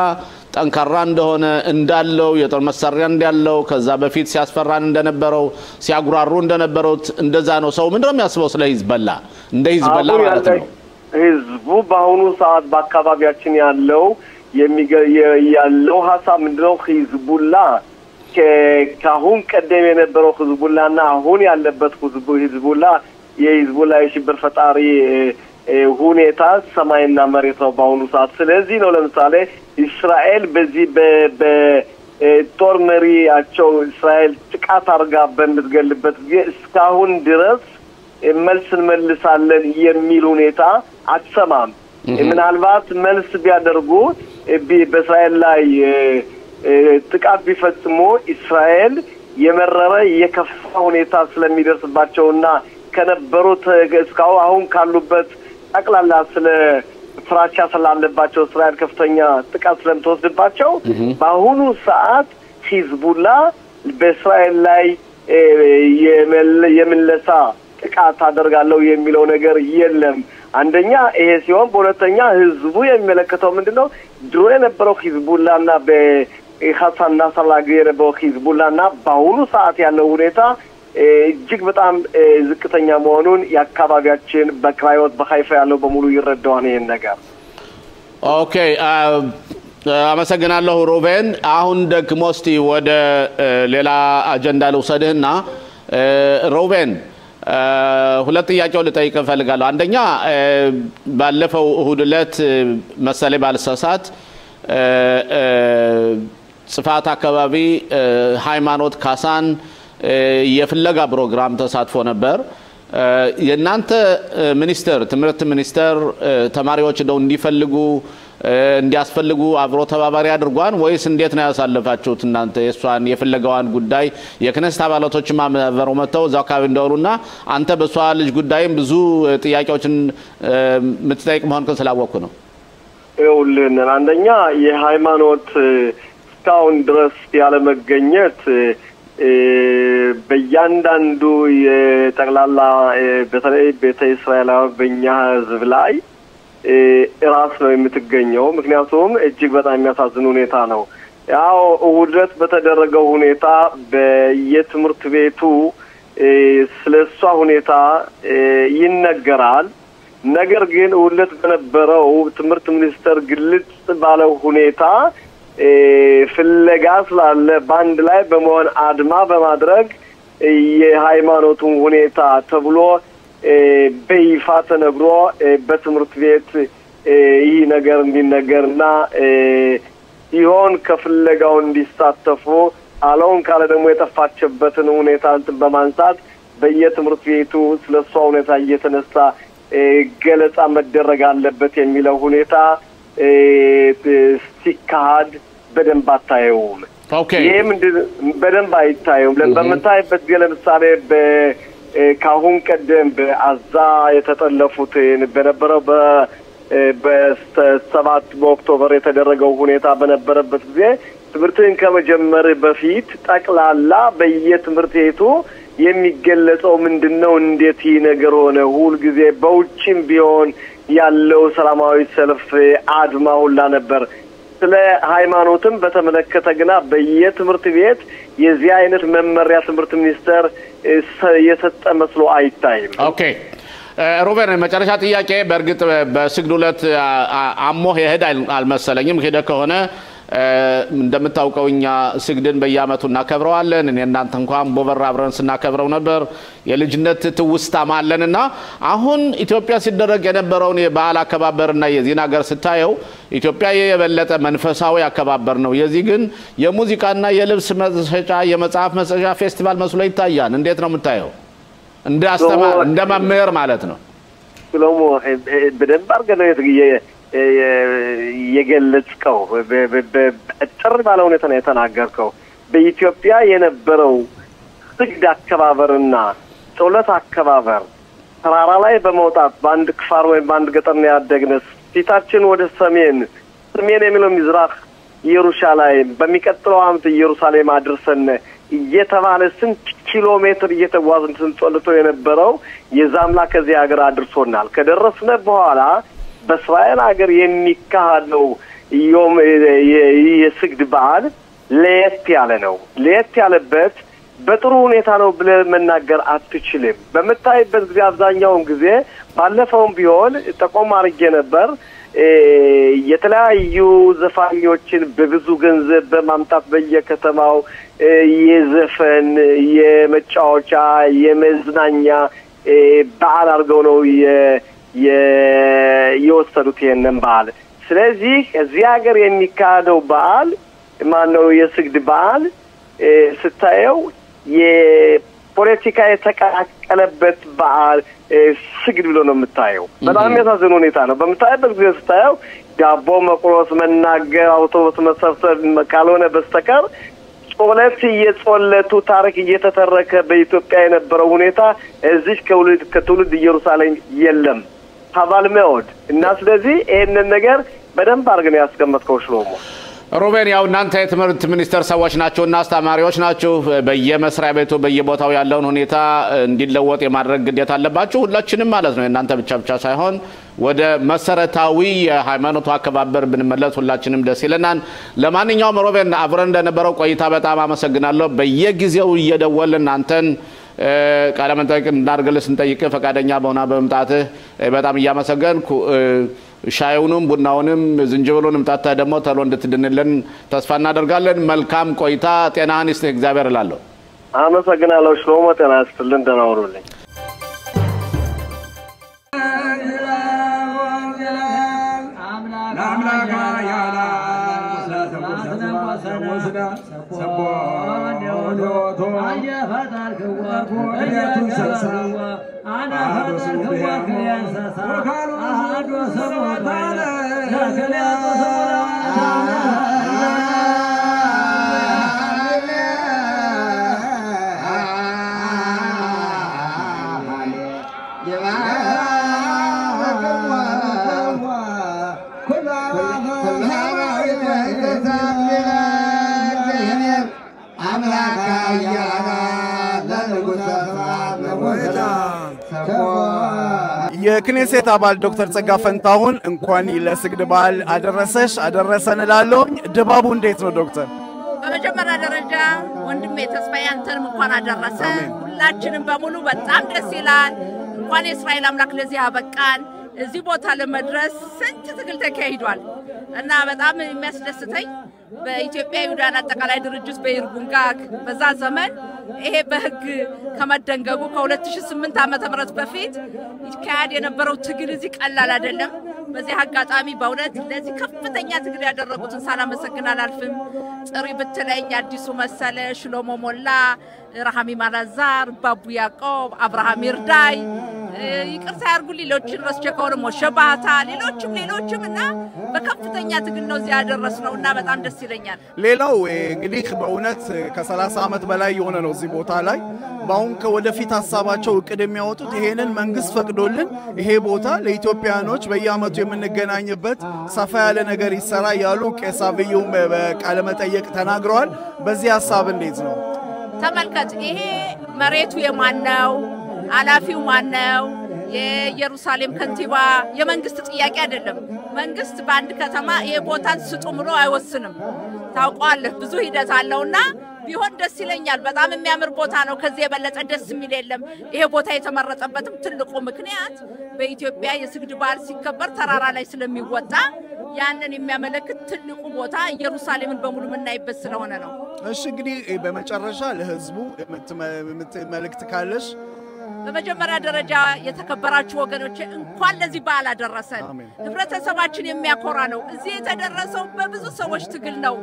ጠንካራ እንደሆነ እንዳለው የጦር መሳሪያ እንዳለው ከዛ በፊት ሲያስፈራን እንደነበረው ሲያጉራሩ እንደነበረው እንደዛ ነው ሰው ምንድነው የሚያስበው ስለ ሂዝቦላ? እንደ ሂዝቦላ ማለት ነው ህዝቡ በአሁኑ ሰዓት በአካባቢያችን ያለው ሀሳብ ምንድነው? ሂዝቦላ ከአሁን ቀደም የነበረው ህዝቦላና አሁን ያለበት ህዝቦላ የሂዝቦላ የሽብር ፈጣሪ ሁኔታ ሰማይና መሬት ነው በአሁኑ ሰዓት። ስለዚህ ነው ለምሳሌ እስራኤል በዚህ በጦር መሪያቸው እስራኤል ጥቃት አድርጋ በምትገልበት ጊዜ እስካሁን ድረስ መልስ እንመልሳለን የሚል ሁኔታ አትሰማም። ምናልባት መልስ ቢያደርጉ በእስራኤል ላይ ጥቃት ቢፈጽሙ እስራኤል የመረረ የከፋ ሁኔታ ስለሚደርስባቸውና ከነበሩት እስካሁን አሁን ካሉበት ጠቅላላ ስለ ፍራቻ ስላለባቸው እስራኤል ከፍተኛ ጥቃት ስለምትወስድባቸው በአሁኑ ሰዓት ሂዝቡላ በእስራኤል ላይ የምለሳ ጥቃት አደርጋለሁ የሚለው ነገር የለም። አንደኛ ይሄ ሲሆን በሁለተኛ ህዝቡ የሚመለከተው ምንድነው? ድሮ የነበረው ሂዝቡላና በሐሰን ናስራላ የነበረው ሂዝቡላና በአሁኑ ሰዓት ያለው ሁኔታ እጅግ በጣም ዝቅተኛ መሆኑን የአካባቢያችን በክራዮት በሃይፋ ያለው በሙሉ ይረዳዋል ይሄን ነገር። ኦኬ አመሰግናለሁ ሩቤን። አሁን ደግሞ እስቲ ወደ ሌላ አጀንዳ ልውሰድህና ሩቤን ሁለት ጥያቄዎች ልጠይቅ እፈልጋለሁ። አንደኛ ባለፈው እሁድ ዕለት መሰለ ባልሳሳት ጽፋት አካባቢ ሃይማኖት ካሳን የፍለጋ ፕሮግራም ተሳትፎ ነበር። የናንተ ሚኒስተር ትምህርት ሚኒስተር ተማሪዎች እንደው እንዲያስፈልጉ አብሮ ተባባሪ አድርጓን ወይስ እንዴት ነው ያሳለፋችሁት እናንተ የሷን የፍለጋዋን ጉዳይ? የክነስት አባላቶች ማመበሩ መተው እዛው አካባቢ እንደወሩና አንተ በሷ ልጅ ጉዳይም ብዙ ጥያቄዎችን ምትጠይቅ መሆንከን ስላወቅኩ ነው። ይውልን አንደኛ የሃይማኖት እስካሁን ድረስ ያለ መገኘት በእያንዳንዱ የጠቅላላ በተለይ ቤተ እስራኤላዊ በእኛ ህዝብ ላይ ራስ ነው የምትገኘው ምክንያቱም እጅግ በጣም የሚያሳዝን ሁኔታ ነው ያው ውድረት በተደረገው ሁኔታ በየትምህርት ቤቱ ስለሷ ሁኔታ ይነገራል ነገር ግን ውድረት በነበረው ትምህርት ሚኒስተር ግልጽ ባለው ሁኔታ ፍለጋ ስላለ ባንድ ላይ በመሆን አድማ በማድረግ የሃይማኖቱን ሁኔታ ተብሎ በይፋ ተነግሮ በትምህርት ቤት ይህ ነገር እንዲነገርና ይሆን ከፍለጋው እንዲሳተፉ አለውን ካለ ደግሞ የጠፋችበትን ሁኔታ እንትን በማንሳት በየትምህርት ቤቱ ስለሷ ሁኔታ እየተነሳ ገለጻ መደረግ አለበት የሚለው ሁኔታ ሲካሄድ በደንብ አታየውም ይሄም በደንብ አይታየውም ለምታይበት ለምሳሌ ካሁን ቀደም በአዛ የተጠለፉት በነበረው በ7 ኦክቶበር የተደረገው ሁኔታ በነበረበት ጊዜ ትምህርትን ከመጀመር በፊት ጠቅላላ በየትምህርት ቤቱ የሚገለጸው ምንድነው እንዴት ይህ ነገር ሆነ ሁሉ ጊዜ በውጭም ቢሆን ያለው ሰላማዊ ሰልፍ አድማ ሁላ ነበር ስለ ሃይማኖትም በተመለከተ ግና በየትምህርት ቤት የዚህ አይነት መመሪያ ትምህርት ሚኒስተር የሰጠ መስሎ አይታይም ኦኬ ሮቤን መጨረሻ ጥያቄ በእርግጥ በስግዱለት አሞህ ይሄድ አልመሰለኝም ሄደ ከሆነ እንደምታውቀውኛ ስግድን በየአመቱ እናከብረዋለን እኔ እናንተ እንኳን ቦበር አብረን ስናከብረው ነበር የልጅነት ትውስታ ማለንና አሁን ኢትዮጵያ ሲደረግ የነበረውን የበዓል አከባበርና የዚህን ሀገር ስታየው ኢትዮጵያ የበለጠ መንፈሳዊ አከባበር ነው የዚህ ግን የሙዚቃና የልብስ መሸጫ የመጽሐፍ መሸጫ ፌስቲቫል መስሎ ይታያል እንዴት ነው የምታየው እንደ አስተማሪ እንደ መምህር ማለት ነው ስለሞ በደንብ አርገነው የገለጽከው በጥር ባለ ሁኔታ ነው የተናገርከው በኢትዮጵያ የነበረው ስግድ አከባበርና ጸሎት አከባበር ተራራ ላይ በመውጣት ባንድ ክፋር ወይ ባንድ ገጠር ነው ያደግነስ ፊታችን ወደ ሰሜን የሚለው ምዝራቅ ኢየሩሳሌም በሚቀጥለው አመት ኢየሩሳሌም አድርሰን እየተባለ ስንት ኪሎ ሜትር እየተጓዝን ስንጸልቶ የነበረው የዛምላ ከዚህ ሀገር አድርሶናል ከደረስነ በኋላ በእስራኤል ሀገር የሚካሄደው የስግድ በዓል ለየት ያለ ነው ለየት ያለበት በጥሩ ሁኔታ ነው ብለህ መናገር አትችልም በመታይበት ጊዜ አብዛኛውን ጊዜ ባለፈውም ቢሆን ተቆም አድርጌ ነበር የተለያዩ ዘፋኞችን በብዙ ገንዘብ በማምጣት በየከተማው የዘፈን የመጫወቻ የመዝናኛ በዓል አድርገው ነው የወሰዱት ይሄንን በዓል ስለዚህ እዚህ ሀገር የሚካሄደው በዓል ማነው የስግድ በዓል ስታየው የፖለቲካ የተቀላቀለበት በዓል ስግድ ብሎ ነው የምታየው በጣም ያሳዝን ሁኔታ ነው በመታየበት ጊዜ ስታየው ዳቦ መቁረስ መናገር አውቶቡስ መሰብሰብ ካልሆነ በስተቀር ጾለት እየጾለቱ ታሪክ እየተተረከ በኢትዮጵያ የነበረው ሁኔታ እዚህ ከትውልድ ኢየሩሳሌም የለም ሀባል መውድ እና ስለዚህ ይሄንን ነገር በደንብ አርገን ያስቀመጥከው ሽሎሞ ሮቤን ያው እናንተ የትምህርት ሚኒስተር ሰዎች ናቸውና አስተማሪዎች ናቸው በየመስሪያ ቤቱ በየቦታው ያለውን ሁኔታ እንዲለወጥ የማድረግ ግዴታ አለባችሁ ሁላችንም ማለት ነው እናንተ ብቻ ሳይሆን ወደ መሰረታዊ የሃይማኖት አከባበር ብንመለስ ሁላችንም ደስ ይለናል ለማንኛውም ሮቤን አብረን እንደነበረው ቆይታ በጣም አመሰግናለሁ በየጊዜው እየደወልን አንተን ቃለ መጠይቅ እንዳርገልስ እንጠይቅ ፈቃደኛ በሆነ በመምጣትህ በጣም ያመሰገንኩ ሻዩንም ቡናውንም ዝንጅብሉንም ጣጣ ደግሞ ተሎ እንድትድንልን ተስፋ እናደርጋለን መልካም ቆይታ ጤናህን ይስጥ እግዚአብሔር እላለሁ አመሰግናለሁ ሽሎሞ ጤና ይስጥልን ደህና ሁኑልኝ Yeah. የክኔሴት አባል ዶክተር ጸጋ ፈንታሁን እንኳን ለስግድ በዓል አደረሰሽ አደረሰን እላለሁ። ድባቡ እንዴት ነው ዶክተር? በመጀመሪያ ደረጃ ወንድሜ ተስፋዬ አንተንም እንኳን አደረሰ። ሁላችንም በሙሉ በጣም ደስ ይላል። እንኳን የእስራኤል አምላክ ለዚህ አበቃን። እዚህ ቦታ ለመድረስ ስንት ትግል ተካሂዷል እና በጣም የሚያስደስተኝ በኢትዮጵያ ይሁዳን አጠቃላይ ድርጅት በይርጉንጋግ በዛ ዘመን ይሄ በህግ ከመደንገጉ ከ2008 ዓመተ ምህረት በፊት ይካሄድ የነበረው ትግል እዚህ ቀላል አይደለም። በዚህ አጋጣሚ በእውነት ለዚህ ከፍተኛ ትግል ያደረጉትን ሳላመሰግን አላልፍም። ጥሪ ብትለኝ አዲሱ መሰለ፣ ሽሎሞ ሞላ፣ ረሃሚ ማላዛር፣ ባቡ ያዕቆብ፣ አብርሃም ይርዳይ ይቅርታ ያርጉልኝ ሌሎችን ረስቼ ከሆነ ሞሸባታ ሌሎችም እና በከፍተኛ ትግል ነው እዚህ ያደረስነውና በጣም ደስ ይለኛል። ሌላው እንግዲህ በእውነት ከ30 ዓመት በላይ የሆነ ነው እዚህ ቦታ ላይ ባውን ከወደፊት ሐሳባቸው እቅድ የሚያወጡት ይሄንን መንግስት ፈቅዶልን ይሄ ቦታ ለኢትዮጵያኖች በየአመቱ የምንገናኝበት ሰፋ ያለ ነገር ይሰራ ያሉ ቄስ አብዩም በቃለ መጠይቅ ተናግረዋል። በዚህ ሐሳብ እንዴት ነው? ተመልከት፣ ይሄ መሬቱ የማን ነው? አላፊው ማን ነው? የኢየሩሳሌም ከንቲባ የመንግስት ጥያቄ አይደለም። መንግስት በአንድ ከተማ ይሄ ቦታን ስጡ ብሎ አይወስንም። ታውቃለህ ብዙ ሂደት አለውና ቢሆን ደስ ይለኛል። በጣም የሚያምር ቦታ ነው። ከዚህ የበለጠ ደስ የሚል የለም። ይሄ ቦታ የተመረጠበትም ትልቁ ምክንያት በኢትዮጵያ የስግድ በዓል ሲከበር ተራራ ላይ ስለሚወጣ ያንን የሚያመለክት ትልቁ ቦታ ኢየሩሳሌምን በሙሉ ምናይበት ስለሆነ ነው። እሺ እንግዲህ በመጨረሻ ለህዝቡ መልእክት ካለሽ? በመጀመሪያ ደረጃ የተከበራችሁ ወገኖች እንኳን ለዚህ በዓል አደረሰን። ህብረተሰባችን የሚያኮራ ነው። እዚህ የተደረሰው በብዙ ሰዎች ትግል ነው።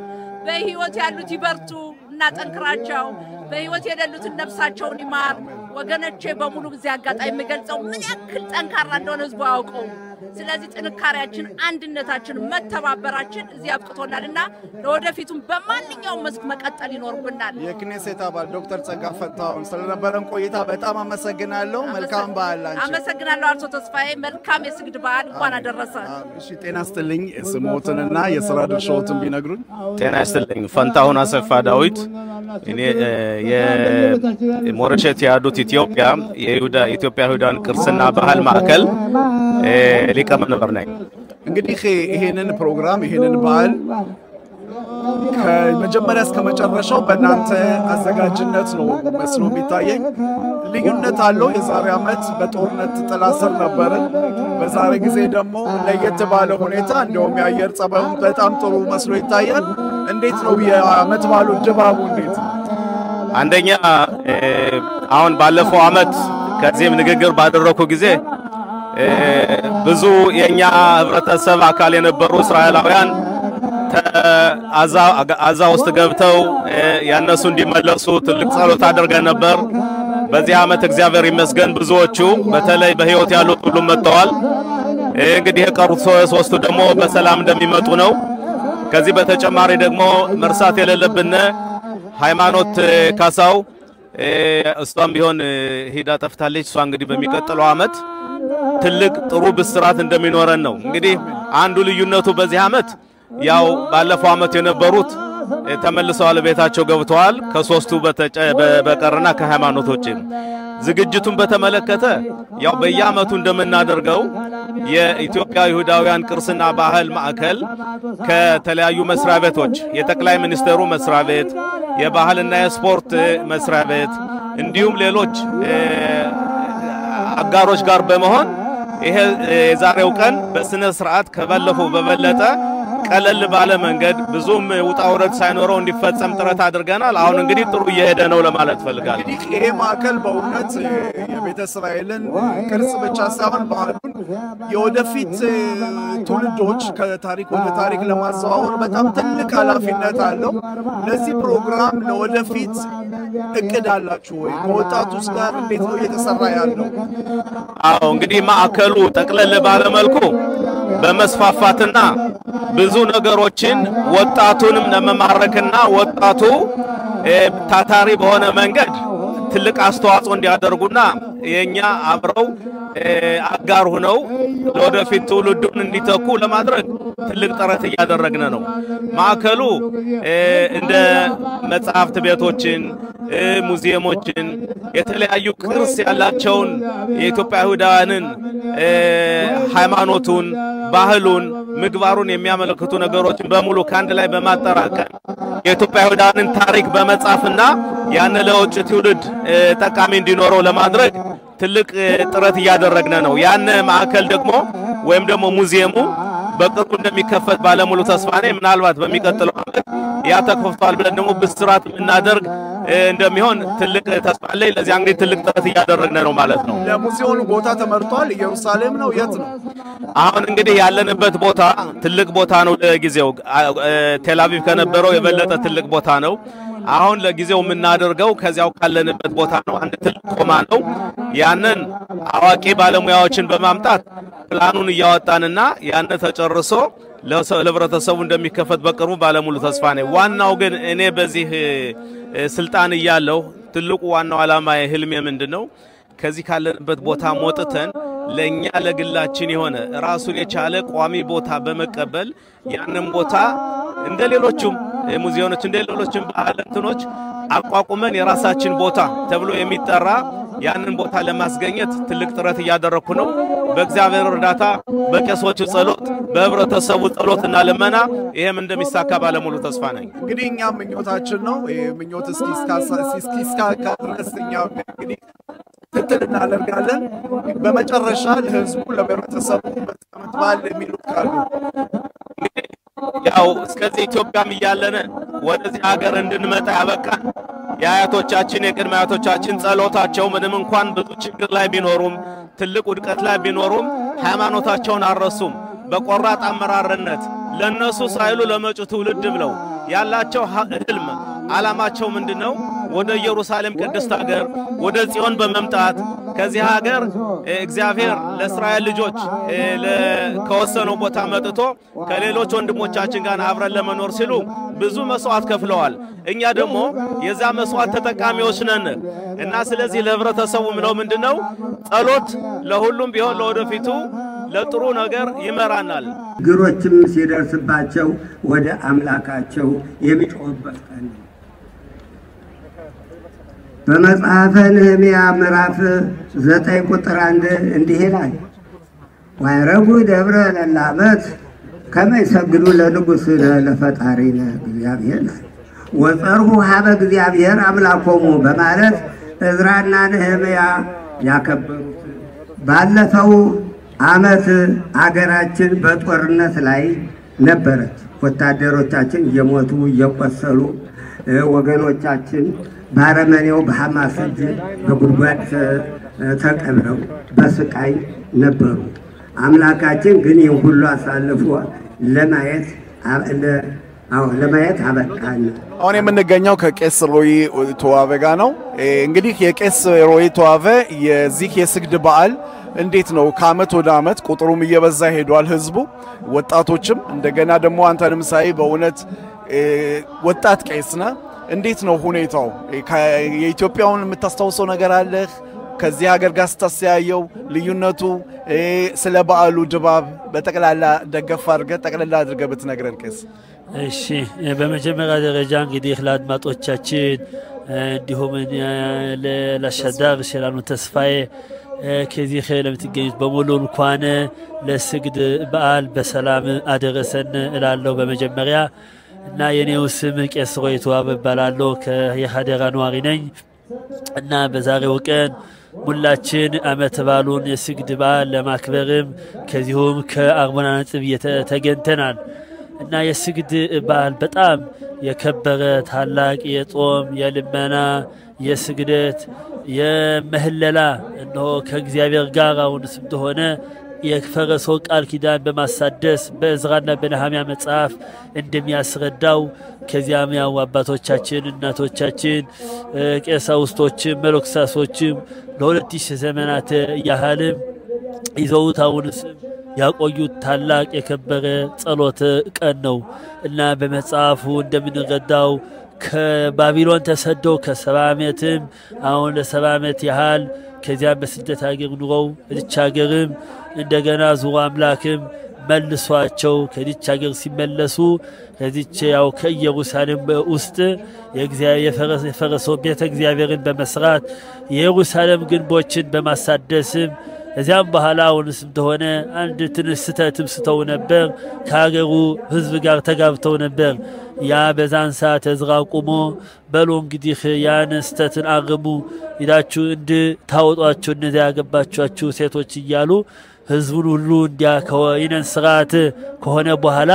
በህይወት ያሉት ይበርቱ እና ጠንክራቸው፣ በህይወት የሌሉትን ነፍሳቸውን ይማር። ወገኖቼ በሙሉ በዚህ አጋጣሚ የሚገልጸው ምን ያክል ጠንካራ እንደሆነ ህዝቡ ያውቀው። ስለዚህ ጥንካሬያችን፣ አንድነታችን፣ መተባበራችን እዚህ አብቅቶናልና ለወደፊቱም በማንኛውም መስክ መቀጠል ይኖርብናል። የክኔሴት አባል ዶክተር ጸጋ ፈንታሁን ስለነበረን ቆይታ በጣም አመሰግናለሁ። መልካም በዓል አንቺ። አመሰግናለሁ አቶ ተስፋዬ። መልካም የስግድ በዓል እንኳን አደረሰ። እሺ ጤና ይስጥልኝ። ስሞትንና የሥራ ድርሻዎትን ቢነግሩን። ጤና ይስጥልኝ። ፈንታሁን አሰፋ ዳዊት እኔ የሞረሸት ያዱት ኢትዮጵያ የኢትዮጵያ ይሁዳን ቅርስና ባህል ማዕከል ሊቀመንበር ነኝ። እንግዲህ ይሄንን ፕሮግራም ይሄንን በዓል ከመጀመሪያ እስከ መጨረሻው በእናንተ አዘጋጅነት ነው መስሎ የሚታየኝ። ልዩነት አለው። የዛሬ ዓመት በጦርነት ጥላ ስር ነበርን። በዛሬ ጊዜ ደግሞ ለየት ባለ ሁኔታ እንደውም የአየር ጸባዩ በጣም ጥሩ መስሎ ይታያል። እንዴት ነው የዓመት በዓሉ ድባቡ? እንዴት አንደኛ አሁን ባለፈው ዓመት ከዚህም ንግግር ባደረኩ ጊዜ ብዙ የኛ ህብረተሰብ አካል የነበሩ እስራኤላውያን አዛ ውስጥ ገብተው ያነሱ እንዲመለሱ ትልቅ ጸሎት አድርገን ነበር። በዚህ ዓመት እግዚአብሔር ይመስገን ብዙዎቹ በተለይ በህይወት ያሉት ሁሉ መጥተዋል። እንግዲህ የቀሩት ሶስቱ ደግሞ በሰላም እንደሚመጡ ነው። ከዚህ በተጨማሪ ደግሞ መርሳት የሌለብን ሃይማኖት ካሳው እሷም ቢሆን ሄዳ ጠፍታለች። እሷ እንግዲህ በሚቀጥለው ዓመት ትልቅ ጥሩ ብስራት እንደሚኖረን ነው። እንግዲህ አንዱ ልዩነቱ በዚህ ዓመት ያው ባለፈው ዓመት የነበሩት ተመልሰዋል፣ ቤታቸው ገብተዋል ከሶስቱ በቀርና ከሃይማኖቶች። ዝግጅቱን በተመለከተ ያው በየዓመቱ እንደምናደርገው የኢትዮጵያ ይሁዳውያን ቅርስና ባህል ማዕከል ከተለያዩ መስሪያ ቤቶች የጠቅላይ ሚኒስትሩ መስሪያ ቤት፣ የባህልና የስፖርት መስሪያ ቤት እንዲሁም ሌሎች አጋሮች ጋር በመሆን ይሄ የዛሬው ቀን በስነ ስርዓት ከባለፈው በበለጠ ቀለል ባለ መንገድ ብዙም ውጣ ውረድ ሳይኖረው እንዲፈጸም ጥረት አድርገናል። አሁን እንግዲህ ጥሩ እየሄደ ነው ለማለት ፈልጋለሁ። እንግዲህ ይሄ ማዕከል በእውነት የቤተ እስራኤልን ቅርጽ ብቻ ሳይሆን ባህሉን የወደፊት ትውልዶች ከታሪክ ወደ ታሪክ ለማዘዋወር በጣም ትልቅ ኃላፊነት አለው። ለዚህ ፕሮግራም ለወደፊት እቅድ አላችሁ ወይ? ከወጣቱስ ጋር እንዴት ነው እየተሰራ ያለው? አዎ እንግዲህ ማዕከሉ ጠቅለል ባለ መልኩ በመስፋፋትና ብዙ ነገሮችን ወጣቱንም ለመማረክና ወጣቱ ታታሪ በሆነ መንገድ ትልቅ አስተዋጽኦ እንዲያደርጉና የኛ አብረው አጋር ሆነው ለወደፊት ትውልዱን እንዲተኩ ለማድረግ ትልቅ ጥረት እያደረግን ነው። ማዕከሉ እንደ መጽሐፍት ቤቶችን ሙዚየሞችን የተለያዩ ቅርስ ያላቸውን የኢትዮጵያ ይሁዳውያንን ሃይማኖቱን ባህሉን ምግባሩን የሚያመለክቱ ነገሮችን በሙሉ ካንድ ላይ በማጠራቀም የኢትዮጵያ ይሁዳውያንን ታሪክ በመጻፍና ያን ለውጭ ትውልድ ጠቃሚ እንዲኖረው ለማድረግ ትልቅ ጥረት እያደረግን ነው። ያን ማዕከል ደግሞ ወይም ደግሞ ሙዚየሙ በቅርቡ እንደሚከፈት ባለሙሉ ተስፋ ነኝ። ምናልባት በሚቀጥለው ዓመት ያ ተከፍቷል ብለን ደግሞ ብስራት እናደርግ እንደሚሆን ትልቅ ተስፋ አለኝ። ለዚህ እንግዲህ ትልቅ ጥረት እያደረግን ነው ማለት ነው። ለሙዚየሙ ቦታ ተመርጧል። ኢየሩሳሌም ነው የት ነው? አሁን እንግዲህ ያለንበት ቦታ ትልቅ ቦታ ነው። ለጊዜው ቴልአቪቭ ከነበረው የበለጠ ትልቅ ቦታ ነው። አሁን ለጊዜው የምናደርገው ከዚያው ካለንበት ቦታ ነው። አንድ ትልቅ ቆማ ነው። ያንን አዋቂ ባለሙያዎችን በማምጣት ፕላኑን እያወጣንና ያን ተጨርሶ ለህብረተሰቡ እንደሚከፈት በቅርቡ ባለሙሉ ተስፋ ነኝ። ዋናው ግን እኔ በዚህ ስልጣን እያለሁ ትልቁ ዋናው ዓላማ ህልሜ ምንድነው? ከዚህ ካለንበት ቦታ ሞጥተን ለኛ ለግላችን የሆነ ራሱን የቻለ ቋሚ ቦታ በመቀበል ያንን ቦታ እንደሌሎችም ሙዚየሞች እንደሌሎችም ባህላቶች አቋቁመን የራሳችን ቦታ ተብሎ የሚጠራ ያንን ቦታ ለማስገኘት ትልቅ ጥረት እያደረኩ ነው። በእግዚአብሔር እርዳታ በቄሶቹ ጸሎት በህብረተሰቡ ጸሎትና ለመና ይሄም እንደሚሳካ ባለሙሉ ተስፋ ነኝ። እንግዲህ እኛም ምኞታችን ነው። ምኞት እስኪሳካ ድረስ እኛም እንግዲህ ክትትል እናደርጋለን። በመጨረሻ ለህዝቡ ለህብረተሰቡ በጣም የሚሉት ካሉ ያው እስከዚህ ኢትዮጵያም እያለን ወደዚህ ሀገር እንድንመጣ ያበቃን የአያቶቻችን የቅድመ አያቶቻችን ጸሎታቸው ምንም እንኳን ብዙ ችግር ላይ ቢኖሩም ትልቅ ውድቀት ላይ ቢኖሩም ሃይማኖታቸውን አረሱም። በቆራጥ አመራርነት ለነሱ ሳይሉ ለመጪው ትውልድ ብለው ያላቸው ህልም ዓላማቸው ምንድነው? ወደ ኢየሩሳሌም ቅድስት ሀገር ወደ ጽዮን በመምጣት ከዚህ ሀገር እግዚአብሔር ለእስራኤል ልጆች ከወሰነው ቦታ መጥቶ ከሌሎች ወንድሞቻችን ጋር አብረን ለመኖር ሲሉ ብዙ መስዋዕት ከፍለዋል። እኛ ደግሞ የዛ መስዋዕት ተጠቃሚዎች ነን እና ስለዚህ ለህብረተሰቡ ምለው ምንድነው? ጸሎት ለሁሉም ቢሆን ለወደፊቱ ለጥሩ ነገር ይመራናል። ግሮችም ሲደርስባቸው ወደ አምላካቸው የሚጮህበት ቀን ነው። በመጽሐፈ ነህምያ ምዕራፍ 9 ቁጥር 1 እንዲህ ይላል፣ ወይረጉ ደብረ ለላመት ከመይሰግዱ ለንጉሥ ለፈጣሪነ እግዚአብሔር ወጸርሁ ሀበ እግዚአብሔር አምላኮሙ በማለት እዝራና ነህምያ ያከበሩት። ባለፈው ዓመት አገራችን በጦርነት ላይ ነበረች። ወታደሮቻችን እየሞቱ እየቆሰሉ ወገኖቻችን ባረመኔው በሐማስ እጅ በጉድጓድ ተቀብረው በስቃይ ነበሩ። አምላካችን ግን ይህን ሁሉ አሳልፎ ለማየት አበቃን። አሁን የምንገኘው ከቄስ ሮይ ተዋበ ጋር ነው። እንግዲህ የቄስ ሮይ ተዋበ የዚህ የስግድ በዓል እንዴት ነው? ከአመት ወደ አመት ቁጥሩም እየበዛ ሄዷል ህዝቡ፣ ወጣቶችም እንደገና ደግሞ አንተንም ሳይ በእውነት ወጣት ቄስ ነህ። እንዴት ነው ሁኔታው? የኢትዮጵያውን የምታስታውሰው ነገር አለ? ከዚህ ሀገር ጋር ስታስተያየው ልዩነቱ ስለ በዓሉ ድባብ በጠቅላላ ደገፍ አድርገህ ጠቅላላ አድርገህ ብትነግረን ቄስ። እሺ፣ በመጀመሪያ ደረጃ እንግዲህ ለአድማጮቻችን እንዲሁም ለሻዳር ሸላኑ ተስፋዬ ከዚህ ለምትገኙት በሙሉ እንኳን ለስግድ በዓል በሰላም አደረሰን እላለሁ በመጀመሪያ እና የኔው ስም ቄስ ሮይ ተዋበ እባላለሁ። ከየሀደራ ነዋሪ ነኝ እና በዛሬው ቀን ሁላችን አመት በዓሉን የስግድ በዓል ለማክበርም ከዚሁም ከአርሞና ነጥብ ተገኝተናል እና የስግድ በዓል በጣም የከበረ ታላቅ የጾም የልመና የስግደት የምህለላ እነሆ ከእግዚአብሔር ጋር አሁንስ እንደሆነ የፈረሰው ቃል ኪዳን በማሳደስ በእዝራና በነህምያ መጽሐፍ እንደሚያስረዳው ከዚያም ያው አባቶቻችን እናቶቻችን ቀሳውስቶችም መነኮሳቶችም ለ2000 ዘመናት ያህልም ይዘውት አሁንስ ያቆዩት ታላቅ የከበረ ጸሎት ቀን ነው እና በመጽሐፉ እንደምንረዳው ከባቢሎን ተሰደው ከ70 ዓመትም አሁን ለ70 ዓመት ያህል ከዚያ በስደት ሀገር ኑረው እዚች ሀገርም እንደገና ዙሮ አምላክም መልሷቸው ከዚች ሀገር ሲመለሱ ከዚች ያው ከኢየሩሳሌም ውስጥ የፈረሰው ቤተ እግዚአብሔርን በመስራት የኢየሩሳሌም ግንቦችን በማሳደስም እዚያም በኋላ አሁንስ እንደሆነ አንድ ትንሽ ስተትም ስተው ነበር ከሀገሩ ህዝብ ጋር ተጋብተው ነበር ያ በዛን ሰዓት እዝራ ቆሞ በሉ እንግዲህ ያን ስተትን አርሙ ይላችሁ እንድ ታወጧቸው እነዚያ ያገባችኋችሁ ሴቶች እያሉ ህዝቡን ሁሉ እንዲያከወይነን ስርዓት ከሆነ በኋላ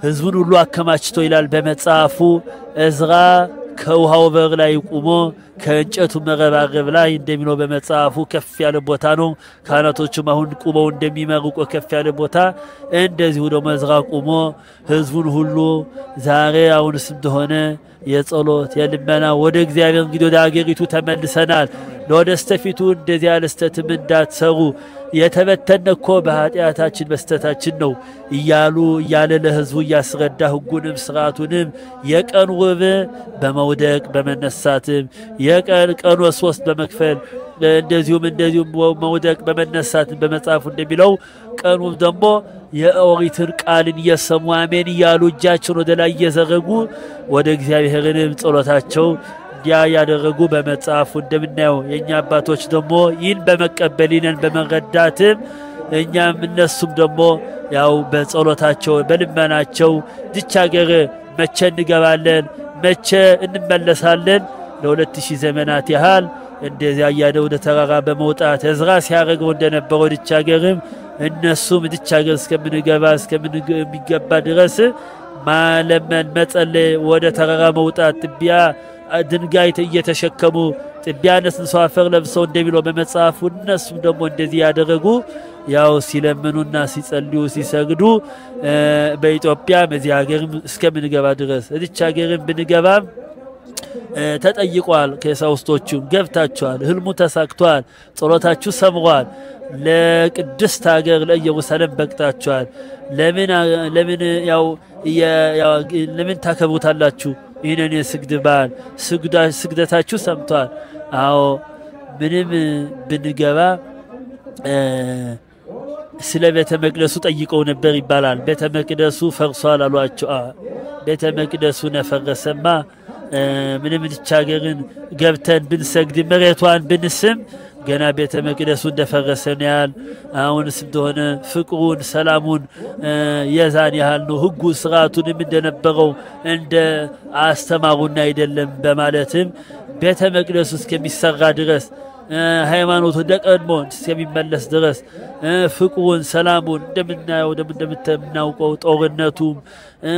ህዝቡን ሁሉ አከማችቶ ይላል በመጽሐፉ እዝራ ከውሃው በር ላይ ቆሞ ከእንጨቱ መረባረብ ላይ እንደሚለው በመጽሐፉ ከፍ ያለ ቦታ ነው ካህናቶቹም አሁን ቆመው እንደሚመርቁ ከፍ ያለ ቦታ እንደዚሁ ደግሞ እዝራ ቆሞ ህዝቡን ሁሉ ዛሬ አሁንስ እንደሆነ የጸሎት የልመና ወደ እግዚአብሔር እንግዲህ ወደ አገሪቱ ተመልሰናል ለወደስተፊቱ እንደዚህ ያለ ስተትም እንዳትሰሩ የተበተነኮ በኃጢአታችን በስተታችን ነው እያለ ለህዝቡ ያስረዳ ህጉንም ስርዓቱንም የቀን ውብ በመውደቅ በመነሳትም የቀን 3 በመክፈል እንደዚሁም መውደቅ በመነሳት በመጽሐፉ እንደሚለው ቀኑ ደግሞ የኦሪትን ቃልን እየሰሙ አሜን እያሉ እጃቸውን ወደ ላይ እየዘረጉ ወደ እግዚአብሔርንም ጸሎታቸው ያደረጉ በመጽሐፉ እንደምናየው የኛ አባቶች ደግሞ ይህን በመቀበልንን በመረዳትም እኛም እነሱም ደግሞ ያው በጸሎታቸው በልመናቸው ድቻ ሀገር መቼ እንገባለን መቼ እንመለሳለን ለ2000 ዘመናት ያህል እንደዚያ ያደ ወደ ተራራ በመውጣት እዝራ ሲያረገው እንደነበረው ድቻ ሀገርም እነሱም ድቻ ሀገር እስከሚገባ ድረስ ማለመን መጸለይ ወደ ተራራ መውጣት ጥቢያ ድንጋይ እየተሸከሙ ጥቢያነስን ሰዋፈር ለብሰው እንደሚለው በመጽሐፉ እነሱም ደግሞ እንደዚህ ያደረጉ ያው ሲለምኑና ሲጸልዩ ሲሰግዱ በኢትዮጵያ በዚህ ሀገርም እስከምንገባ ድረስ እዚች ሀገርም ብንገባም ተጠይቋል ከሳውስቶቹም ገብታችኋል ህልሙ ተሳክቷል ጸሎታችሁ ሰምሯል ለቅድስት ሀገር ለኢየሩሳሌም በቅታችኋል ለምን ያው ለምን ታከብሩታላችሁ ይሄንን የስግድ በዓል ስግደታችሁ ሰምቷል አዎ ምንም ብንገባ ስለ ቤተ መቅደሱ ጠይቀው ነበር ይባላል ቤተ መቅደሱ ፈርሷል አሏቸው ቤተ መቅደሱ ነፈረሰማ ምንም ልቻገርን ገብተን ብንሰግድ መሬቷን ብንስም ገና ቤተ መቅደሱ እንደፈረሰ ነው ያል አሁንስ እንደሆነ ፍቅሩን ሰላሙን የዛን ያህል ነው ህጉ ስርዓቱንም እንደነበረው እንደ አስተማሩና አይደለም በማለትም ቤተ መቅደሱ እስከሚሰራ ድረስ ሃይማኖቱ እንደቀድሞ እስከሚመለስ ድረስ ፍቅሩን ሰላሙን እንደምናየው እንደምናውቀው ጦርነቱም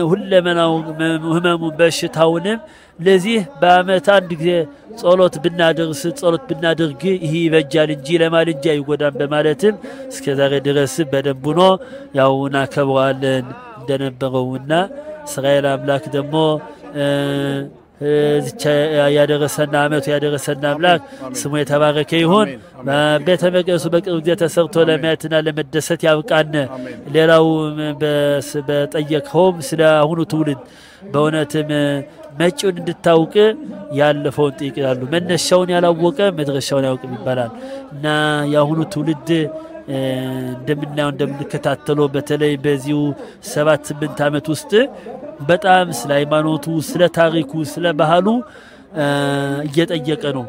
ሁለመናው ህመሙ በሽታውንም ለዚህ በአመት አንድ ጊዜ ጸሎት ብናደርግ ይሄ ይበጃል እንጂ ለማልንጃ ይጎዳም በማለትም እስከዛሬ ድረስ በደንብ ነው ያውና ከብራለን እንደነበረውና እስራኤል አምላክ ደግሞ ያደረሰና አመቱ ያደረሰና አምላክ ስሙ የተባረከ ይሁን ቤተ መቅደሱ በቅርብ ጊዜ ተሰርቶ ለማየትና ለመደሰት ያብቃን ሌላው በጠየቀውም ስለ አሁኑ ትውልድ በእውነትም መጪውን እንድታውቅ ያለፈውን ጠይቃሉ መነሻውን ያላወቀ መድረሻውን ያውቅም ይባላል እና ያሁኑ ትውልድ እንደምናየው እንደምንከታተለው በተለይ በዚሁ 7-8 አመት ውስጥ በጣም ስለ ሃይማኖቱ ስለ ታሪኩ ስለ ባህሉ እየጠየቀ ነው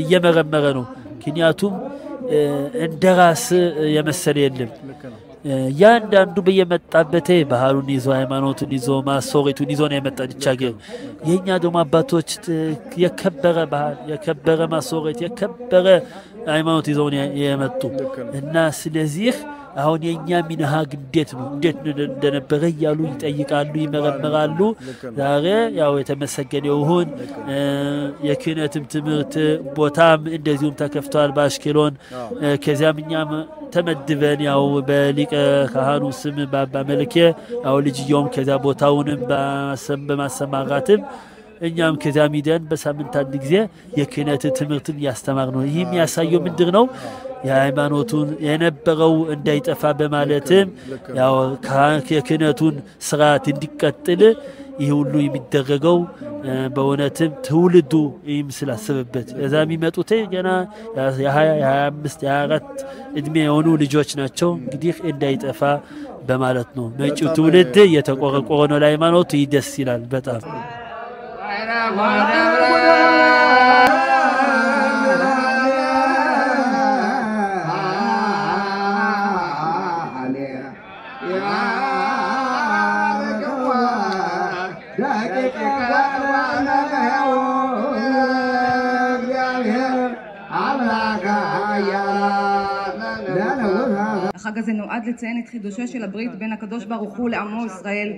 እየመረመረ ነው ምክንያቱም እንደራስ የመሰለ የለም ያንዳንዱ በየመጣበት ባህሉን ይዞ ሃይማኖቱን ይዞ ማሶሪቱን ይዞ ነው የመጣው ይቻገር የኛ ደግሞ አባቶች የከበረ ባህል የከበረ ማሶሪት የከበረ ሃይማኖት ይዞ ነው የመጡ እና ስለዚህ አሁን የኛ ሚናሃ እንዴት እንደነበረ ያሉ ይጠይቃሉ ይመረምራሉ ዛሬ ያው የተመሰገነ ይሁን የክህነትም ትምህርት ቦታም እንደዚሁም ተከፍቷል በአሽከሎን ከዚያምኛም ተመድበን ያው በሊቀ ካህኑ ስም ባባ መልኬ ያው ልጅየውም ከዛ ቦታውንም በማሰማራትም እኛም ከዛ ሚደን በሳምንት አንድ ጊዜ የክህነት ትምህርትን ያስተማር ነው ይህም ያሳየው ምንድነው የሃይማኖቱን የነበረው እንዳይጠፋ በማለትም ያው የክህነቱን ስርዓት እንዲቀጥል ይህ ሁሉ የሚደረገው በእውነትም ትውልዱ ስላሰበበት እዛ የሚመጡት ገና የ25 የ24 እድሜ የሆኑ ልጆች ናቸው እንግዲህ እንዳይጠፋ በማለት ነው መጪው ትውልድ የተቆረቆረ ነው ለሃይማኖቱ ይደስ ይላል በጣም החג הזה נועד לציין את חידושו של הברית בין הקדוש ברוך הוא לעמו ישראל,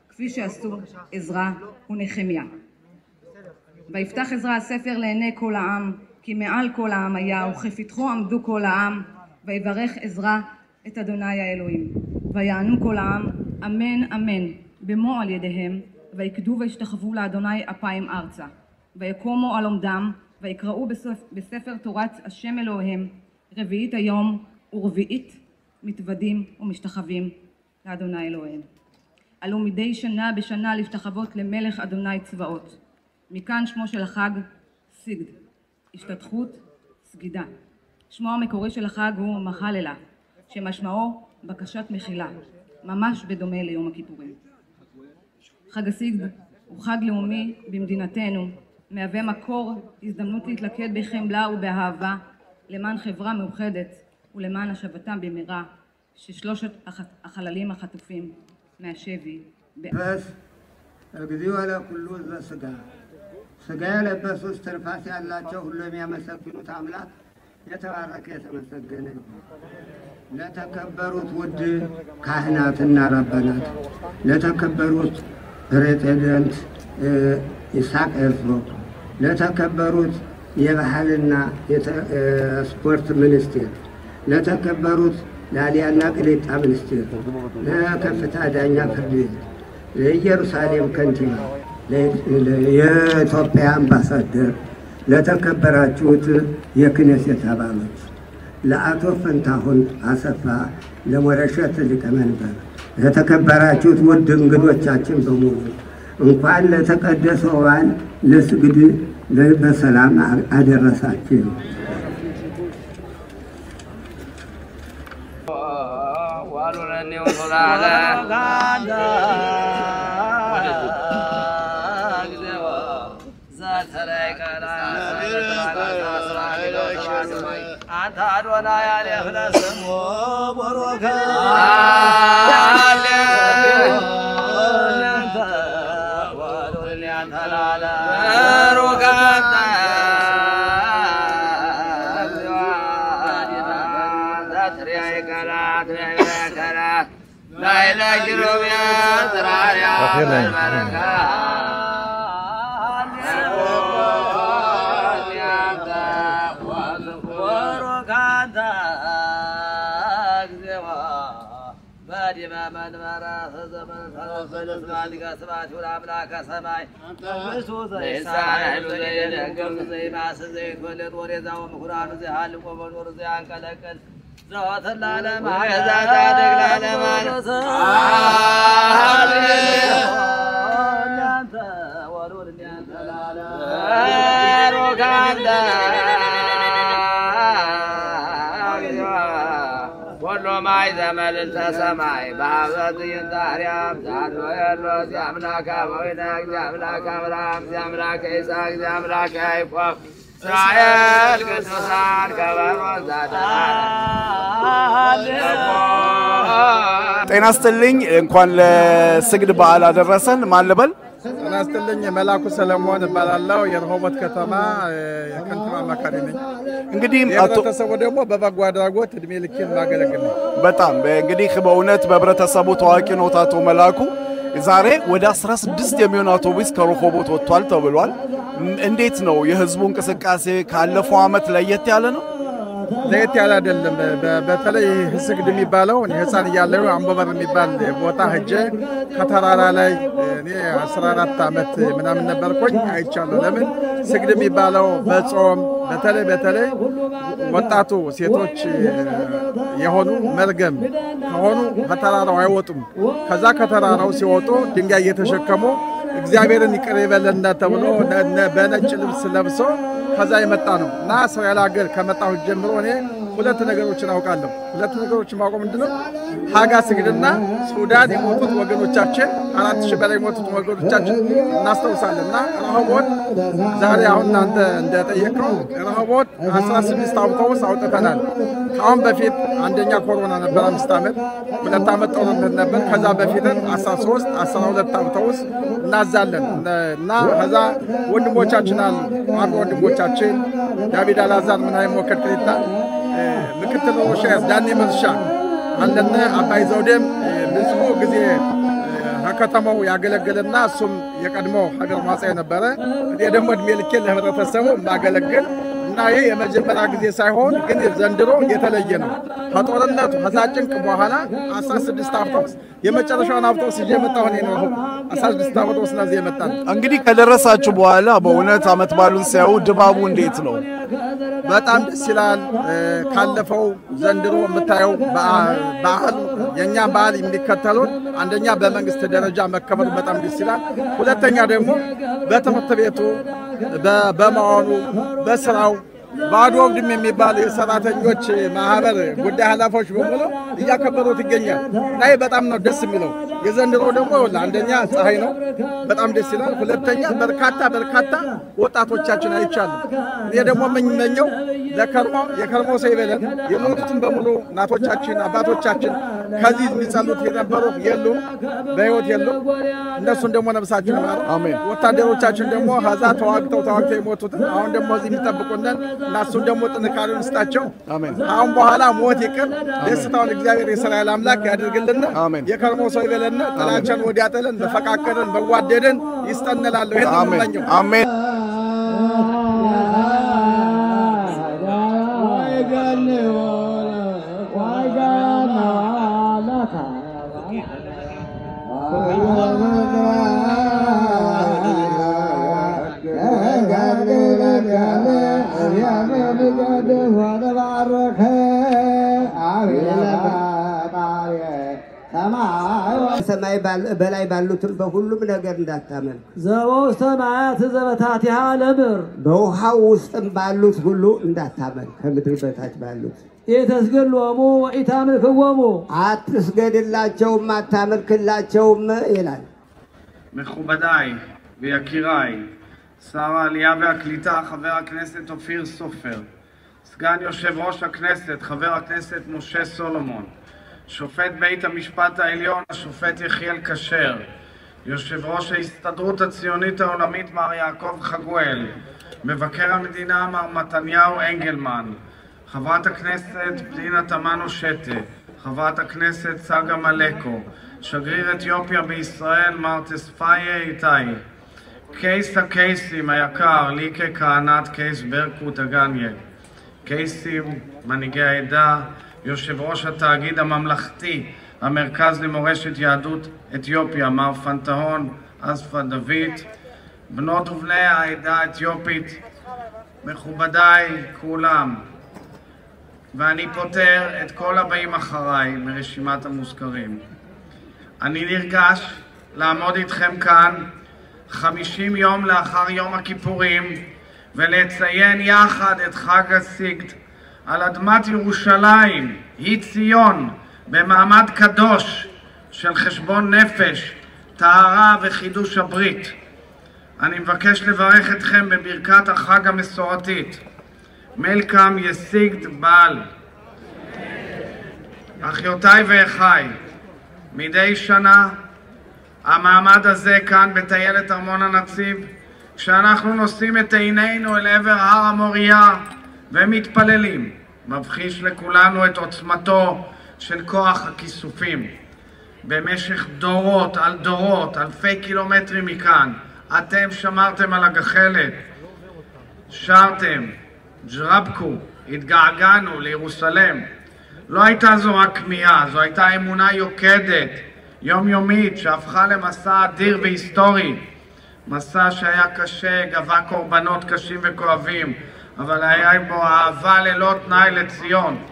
כפי שעשו עזרא ונחמיה. ויפתח עזרא הספר לעיני כל העם, כי מעל כל העם היה, וכפתחו עמדו כל העם, ויברך עזרא את אדוני האלוהים. ויענו כל העם, אמן אמן, במו על ידיהם, ויקדו וישתחוו לאדוני אפיים ארצה. ויקומו על עומדם, ויקראו בספר תורת השם אלוהיהם, רביעית היום ורביעית מתוודים ומשתחווים לאדוני אלוהיהם. עלו מדי שנה בשנה להשתחוות למלך אדוני צבאות. מכאן שמו של החג סיגד, השתתחות, סגידה. שמו המקורי של החג הוא מחללה, שמשמעו בקשת מחילה, ממש בדומה ליום הכיפורים. חג הסיגד הוא חג לאומי במדינתנו, מהווה מקור הזדמנות להתלכד בחמלה ובאהבה למען חברה מאוחדת ולמען השבתם במהרה ששלושת החללים החטופים מהשבי በስ እግዚኦ ለኩሉ ዘሥጋ ሥጋ የለበሱ እስትንፋስ ያላቸው ሁሉ የሚያመሰግኑት አምላክ የተባረከ የተመሰገነ ለተከበሩት ውድ ካህናትና ረበናት ለተከበሩት ፕሬዝዳንት ይስሐቅ ኤርዞግ ለተከበሩት የባህልና የስፖርት ሚኒስቴር ለተከበሩት ላሊያና ቅሊጣ ሚኒስቴር ለከፍታ ዳኛ ፍርድ ቤት ለኢየሩሳሌም ከንቲባ የኢትዮጵያ አምባሳደር ለተከበራችሁት የክኔሴት አባሎች ለአቶ ፈንታሁን አሰፋ ለሞረሸት ሊቀመንበር ለተከበራችሁት ውድ እንግዶቻችን በሙሉ እንኳን ለተቀደሰው በዓል ለስግድ በሰላም አደረሳችሁ። ማይ ዘመን ተሰማይ ባበት ይንታሪያም ዛዶ ያለው ያምላካ ወይና ያምላካ አብርሃም ያምላካ ይስሐቅ ያምላካ ያዕቆብ እስራኤል ቅዱሳን ከበሮ ዛዳ ጤና ይስጥልኝ እንኳን ለስግድ በዓል አደረሰን ማለበል ጤና ይስጥልኝ መላኩ ሰለሞን እባላለሁ የረሆቦት ከተማ የከንቲባ አማካሪ ነኝ እንግዲህ ህብረተሰቡ ደግሞ በበጎ አድራጎት እድሜ ልኬን ማገለግል ነው በጣም እንግዲህ በእውነት በህብረተሰቡ ታዋቂ ነው ታቶ መላኩ ዛሬ ወደ 16 የሚሆኑ አውቶቡስ ከረሆቦት ወጥቷል ተብሏል እንዴት ነው የህዝቡ እንቅስቃሴ ካለፈው አመት ለየት ያለ ነው ለየት ያለ አይደለም። በተለይ ስግድ የሚባለው ህፃን እያለሁ አንበበር የሚባል ቦታ ሄጄ ከተራራ ላይ እኔ 14 ዓመት ምናምን ነበርኩኝ አይቻለሁ። ለምን ስግድ የሚባለው በጾም በተለይ ወጣቱ ሴቶች የሆኑ መርገም ከሆኑ ከተራራው አይወጡም። ከዛ ከተራራው ሲወጡ ድንጋይ እየተሸከሙ እግዚአብሔርን ይቅር ይበለን ተብሎ በነጭ ልብስ ለብሶ ከዛ የመጣ ነው እና እስራኤል ሀገር ከመጣሁ ጀምሮ እኔ ሁለት ነገሮችን አውቃለሁ። ሁለት ነገሮችን ማውቀው ምንድነው? ሀጋ ስግድና ሱዳን የሞቱት ወገኖቻችን 4000 በላይ የሞቱት ወገኖቻችን እናስታውሳለንና ረሃቦት ዛሬ አሁን እናንተ እንደጠየቀው ረሃቦት 16 አውቶቡስ አውጥተናል። ከአሁን በፊት አንደኛ ኮሮና ነበር 5 ዓመት፣ 2 ዓመት ጦርነት ነበር። ከዛ በፊትም 13 12 አውቶቡስ እናዛለን እና ከዛ ወንድሞቻችን አሉ ወንድሞቻችን ዳዊት አላዛር ምናምን ወከልክታ ምክትል ሮሸር ዳኒ መስሻ አለና አባይ ዘውደም ብዙ ጊዜ ከተማው ያገለገለና እሱም የቀድሞ ሀገር ማጻይ ነበረ። ደግሞ እድሜ ልኬ ለህብረተሰቡ ማገለገል እና ይሄ የመጀመሪያ ጊዜ ሳይሆን ግን ዘንድሮ የተለየ ነው። ከጦርነቱ ከዛጭንቅ በኋላ 16 አውቶቡስ የመጨረሻውን አውቶቡስ እየመጣሁ ነው። 16 አውቶቡስ ነው የመጣን። እንግዲህ ከደረሳችሁ በኋላ በእውነት አመት ባሉን ሲያዩ ድባቡ እንዴት ነው? በጣም ደስ ይላል። ካለፈው ዘንድሮ የምታየው በዓል የኛ በዓል የሚከተሉት አንደኛ በመንግስት ደረጃ መከበር በጣም ደስ ይላል። ሁለተኛ ደግሞ በትምህርት ቤቱ በመሆኑ በስራው ባዶ ወንድም የሚባል የሰራተኞች ማህበር ጉዳይ ኃላፊዎች በሙሉ እያከበሩት ይገኛል። ላይ በጣም ነው ደስ የሚለው። የዘንድሮ ደግሞ አንደኛ ፀሐይ ነው፣ በጣም ደስ ይላል። ሁለተኛ በርካታ ወጣቶቻችን አይቻሉ። እኔ ደግሞ የምመኘው የከርሞ ሰው ይበለን። የሞቱትን በሙሉ እናቶቻችን አባቶቻችን ከዚህ የሚጸሉት የነበሩት የሉም፣ በህይወት የሉም። እነሱን ደግሞ ነፍሳቸው ይማር። አሜን። ወታደሮቻችን ደግሞ ሀዛ ተዋግተው የሞቱት አሁን ደግሞ እዚህ የሚጠብቁንን እናሱን ደግሞ ጥንካሬውን ይስጣቸው። አሜን። አሁን በኋላ ሞት ይቅር፣ ደስታውን እግዚአብሔር የእስራኤል አምላክ ያድርግልን። አሜን። የከርሞ ሰው ይበለን። ጥላቻን ወዲያ ጥለን በፈቃቀርን በዋደደን ይስጠንላለሁ። ይሄን ነው የምመኘው። አሜን። ሰማይ በላይ ባሉትም በሁሉም ነገር እንዳታመልክ። ዘበውስተ ሰማያት ዘበታቲሃ ለምድር በውሃው ውስጥም ባሉት ሁሉ እንዳታመልክ። ከምድር በታች ባሉት ኢተስገድሎሙ ወኢታምልክዎሙ አትስገድላቸውም አታመልክላቸውም ይላል። מכובדיי ויקיריי, שר העלייה והקליטה חבר הכנסת אופיר סופר, סגן יושב ראש הכנסת חבר הכנסת משה סולומון, שופט בית המשפט העליון השופט יחיאל כשר, יושב ראש ההסתדרות הציונית העולמית מר יעקב חגואל, מבקר המדינה מר מתניהו אנגלמן, חברת הכנסת פנינה תמנו שטה, חברת הכנסת צגה מלקו, שגריר אתיופיה בישראל מר תספאיה איתי, קייס הקייסים היקר ליקה כהנת קייס ברקות הגניה, קייסים מנהיגי העדה, יושב ראש התאגיד הממלכתי המרכז למורשת יהדות אתיופיה מר פנטהון אספה דוד, בנות ובני העדה האתיופית, מכובדיי כולם, ואני פותר את כל הבאים אחריי מרשימת המוזכרים. אני נרגש לעמוד איתכם כאן 50 יום לאחר יום הכיפורים ולציין יחד את חג הסיגד על אדמת ירושלים, היא ציון, במעמד קדוש של חשבון נפש, טהרה וחידוש הברית. אני מבקש לברך אתכם בברכת החג המסורתית. מלקם יסיגד בעל. אחיותיי ואחיי, מדי שנה המעמד הזה כאן בטיילת ארמון הנציב, כשאנחנו נושאים את עינינו אל עבר הר המוריה ומתפללים, מבחיש לכולנו את עוצמתו של כוח הכיסופים. במשך דורות על דורות, אלפי קילומטרים מכאן, אתם שמרתם על הגחלת, שרתם, ג'רבקו, התגעגענו לירושלם. לא הייתה זו רק כמיהה, זו הייתה אמונה יוקדת, יומיומית, שהפכה למסע אדיר והיסטורי. מסע שהיה קשה, גבה קורבנות קשים וכואבים, אבל היה בו אהבה ללא תנאי לציון.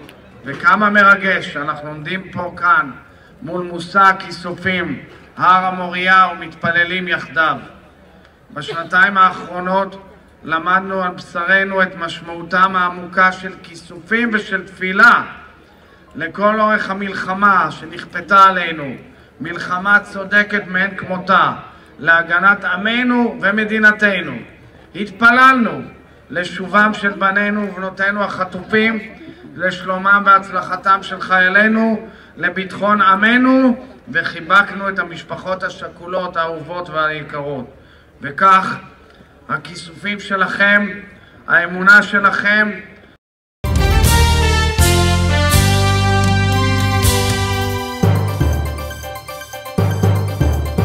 וכמה מרגש שאנחנו עומדים פה כאן מול מושא הכיסופים, הר המוריה, ומתפללים יחדיו. בשנתיים האחרונות למדנו על בשרנו את משמעותם העמוקה של כיסופים ושל תפילה. לכל אורך המלחמה שנכפתה עלינו, מלחמה צודקת מאין כמותה, להגנת עמנו ומדינתנו. התפללנו לשובם של בנינו ובנותינו החטופים, לשלומם והצלחתם של חיילינו, לביטחון עמנו, וחיבקנו את המשפחות השכולות, האהובות והיקרות. וכך הכיסופים שלכם, האמונה שלכם,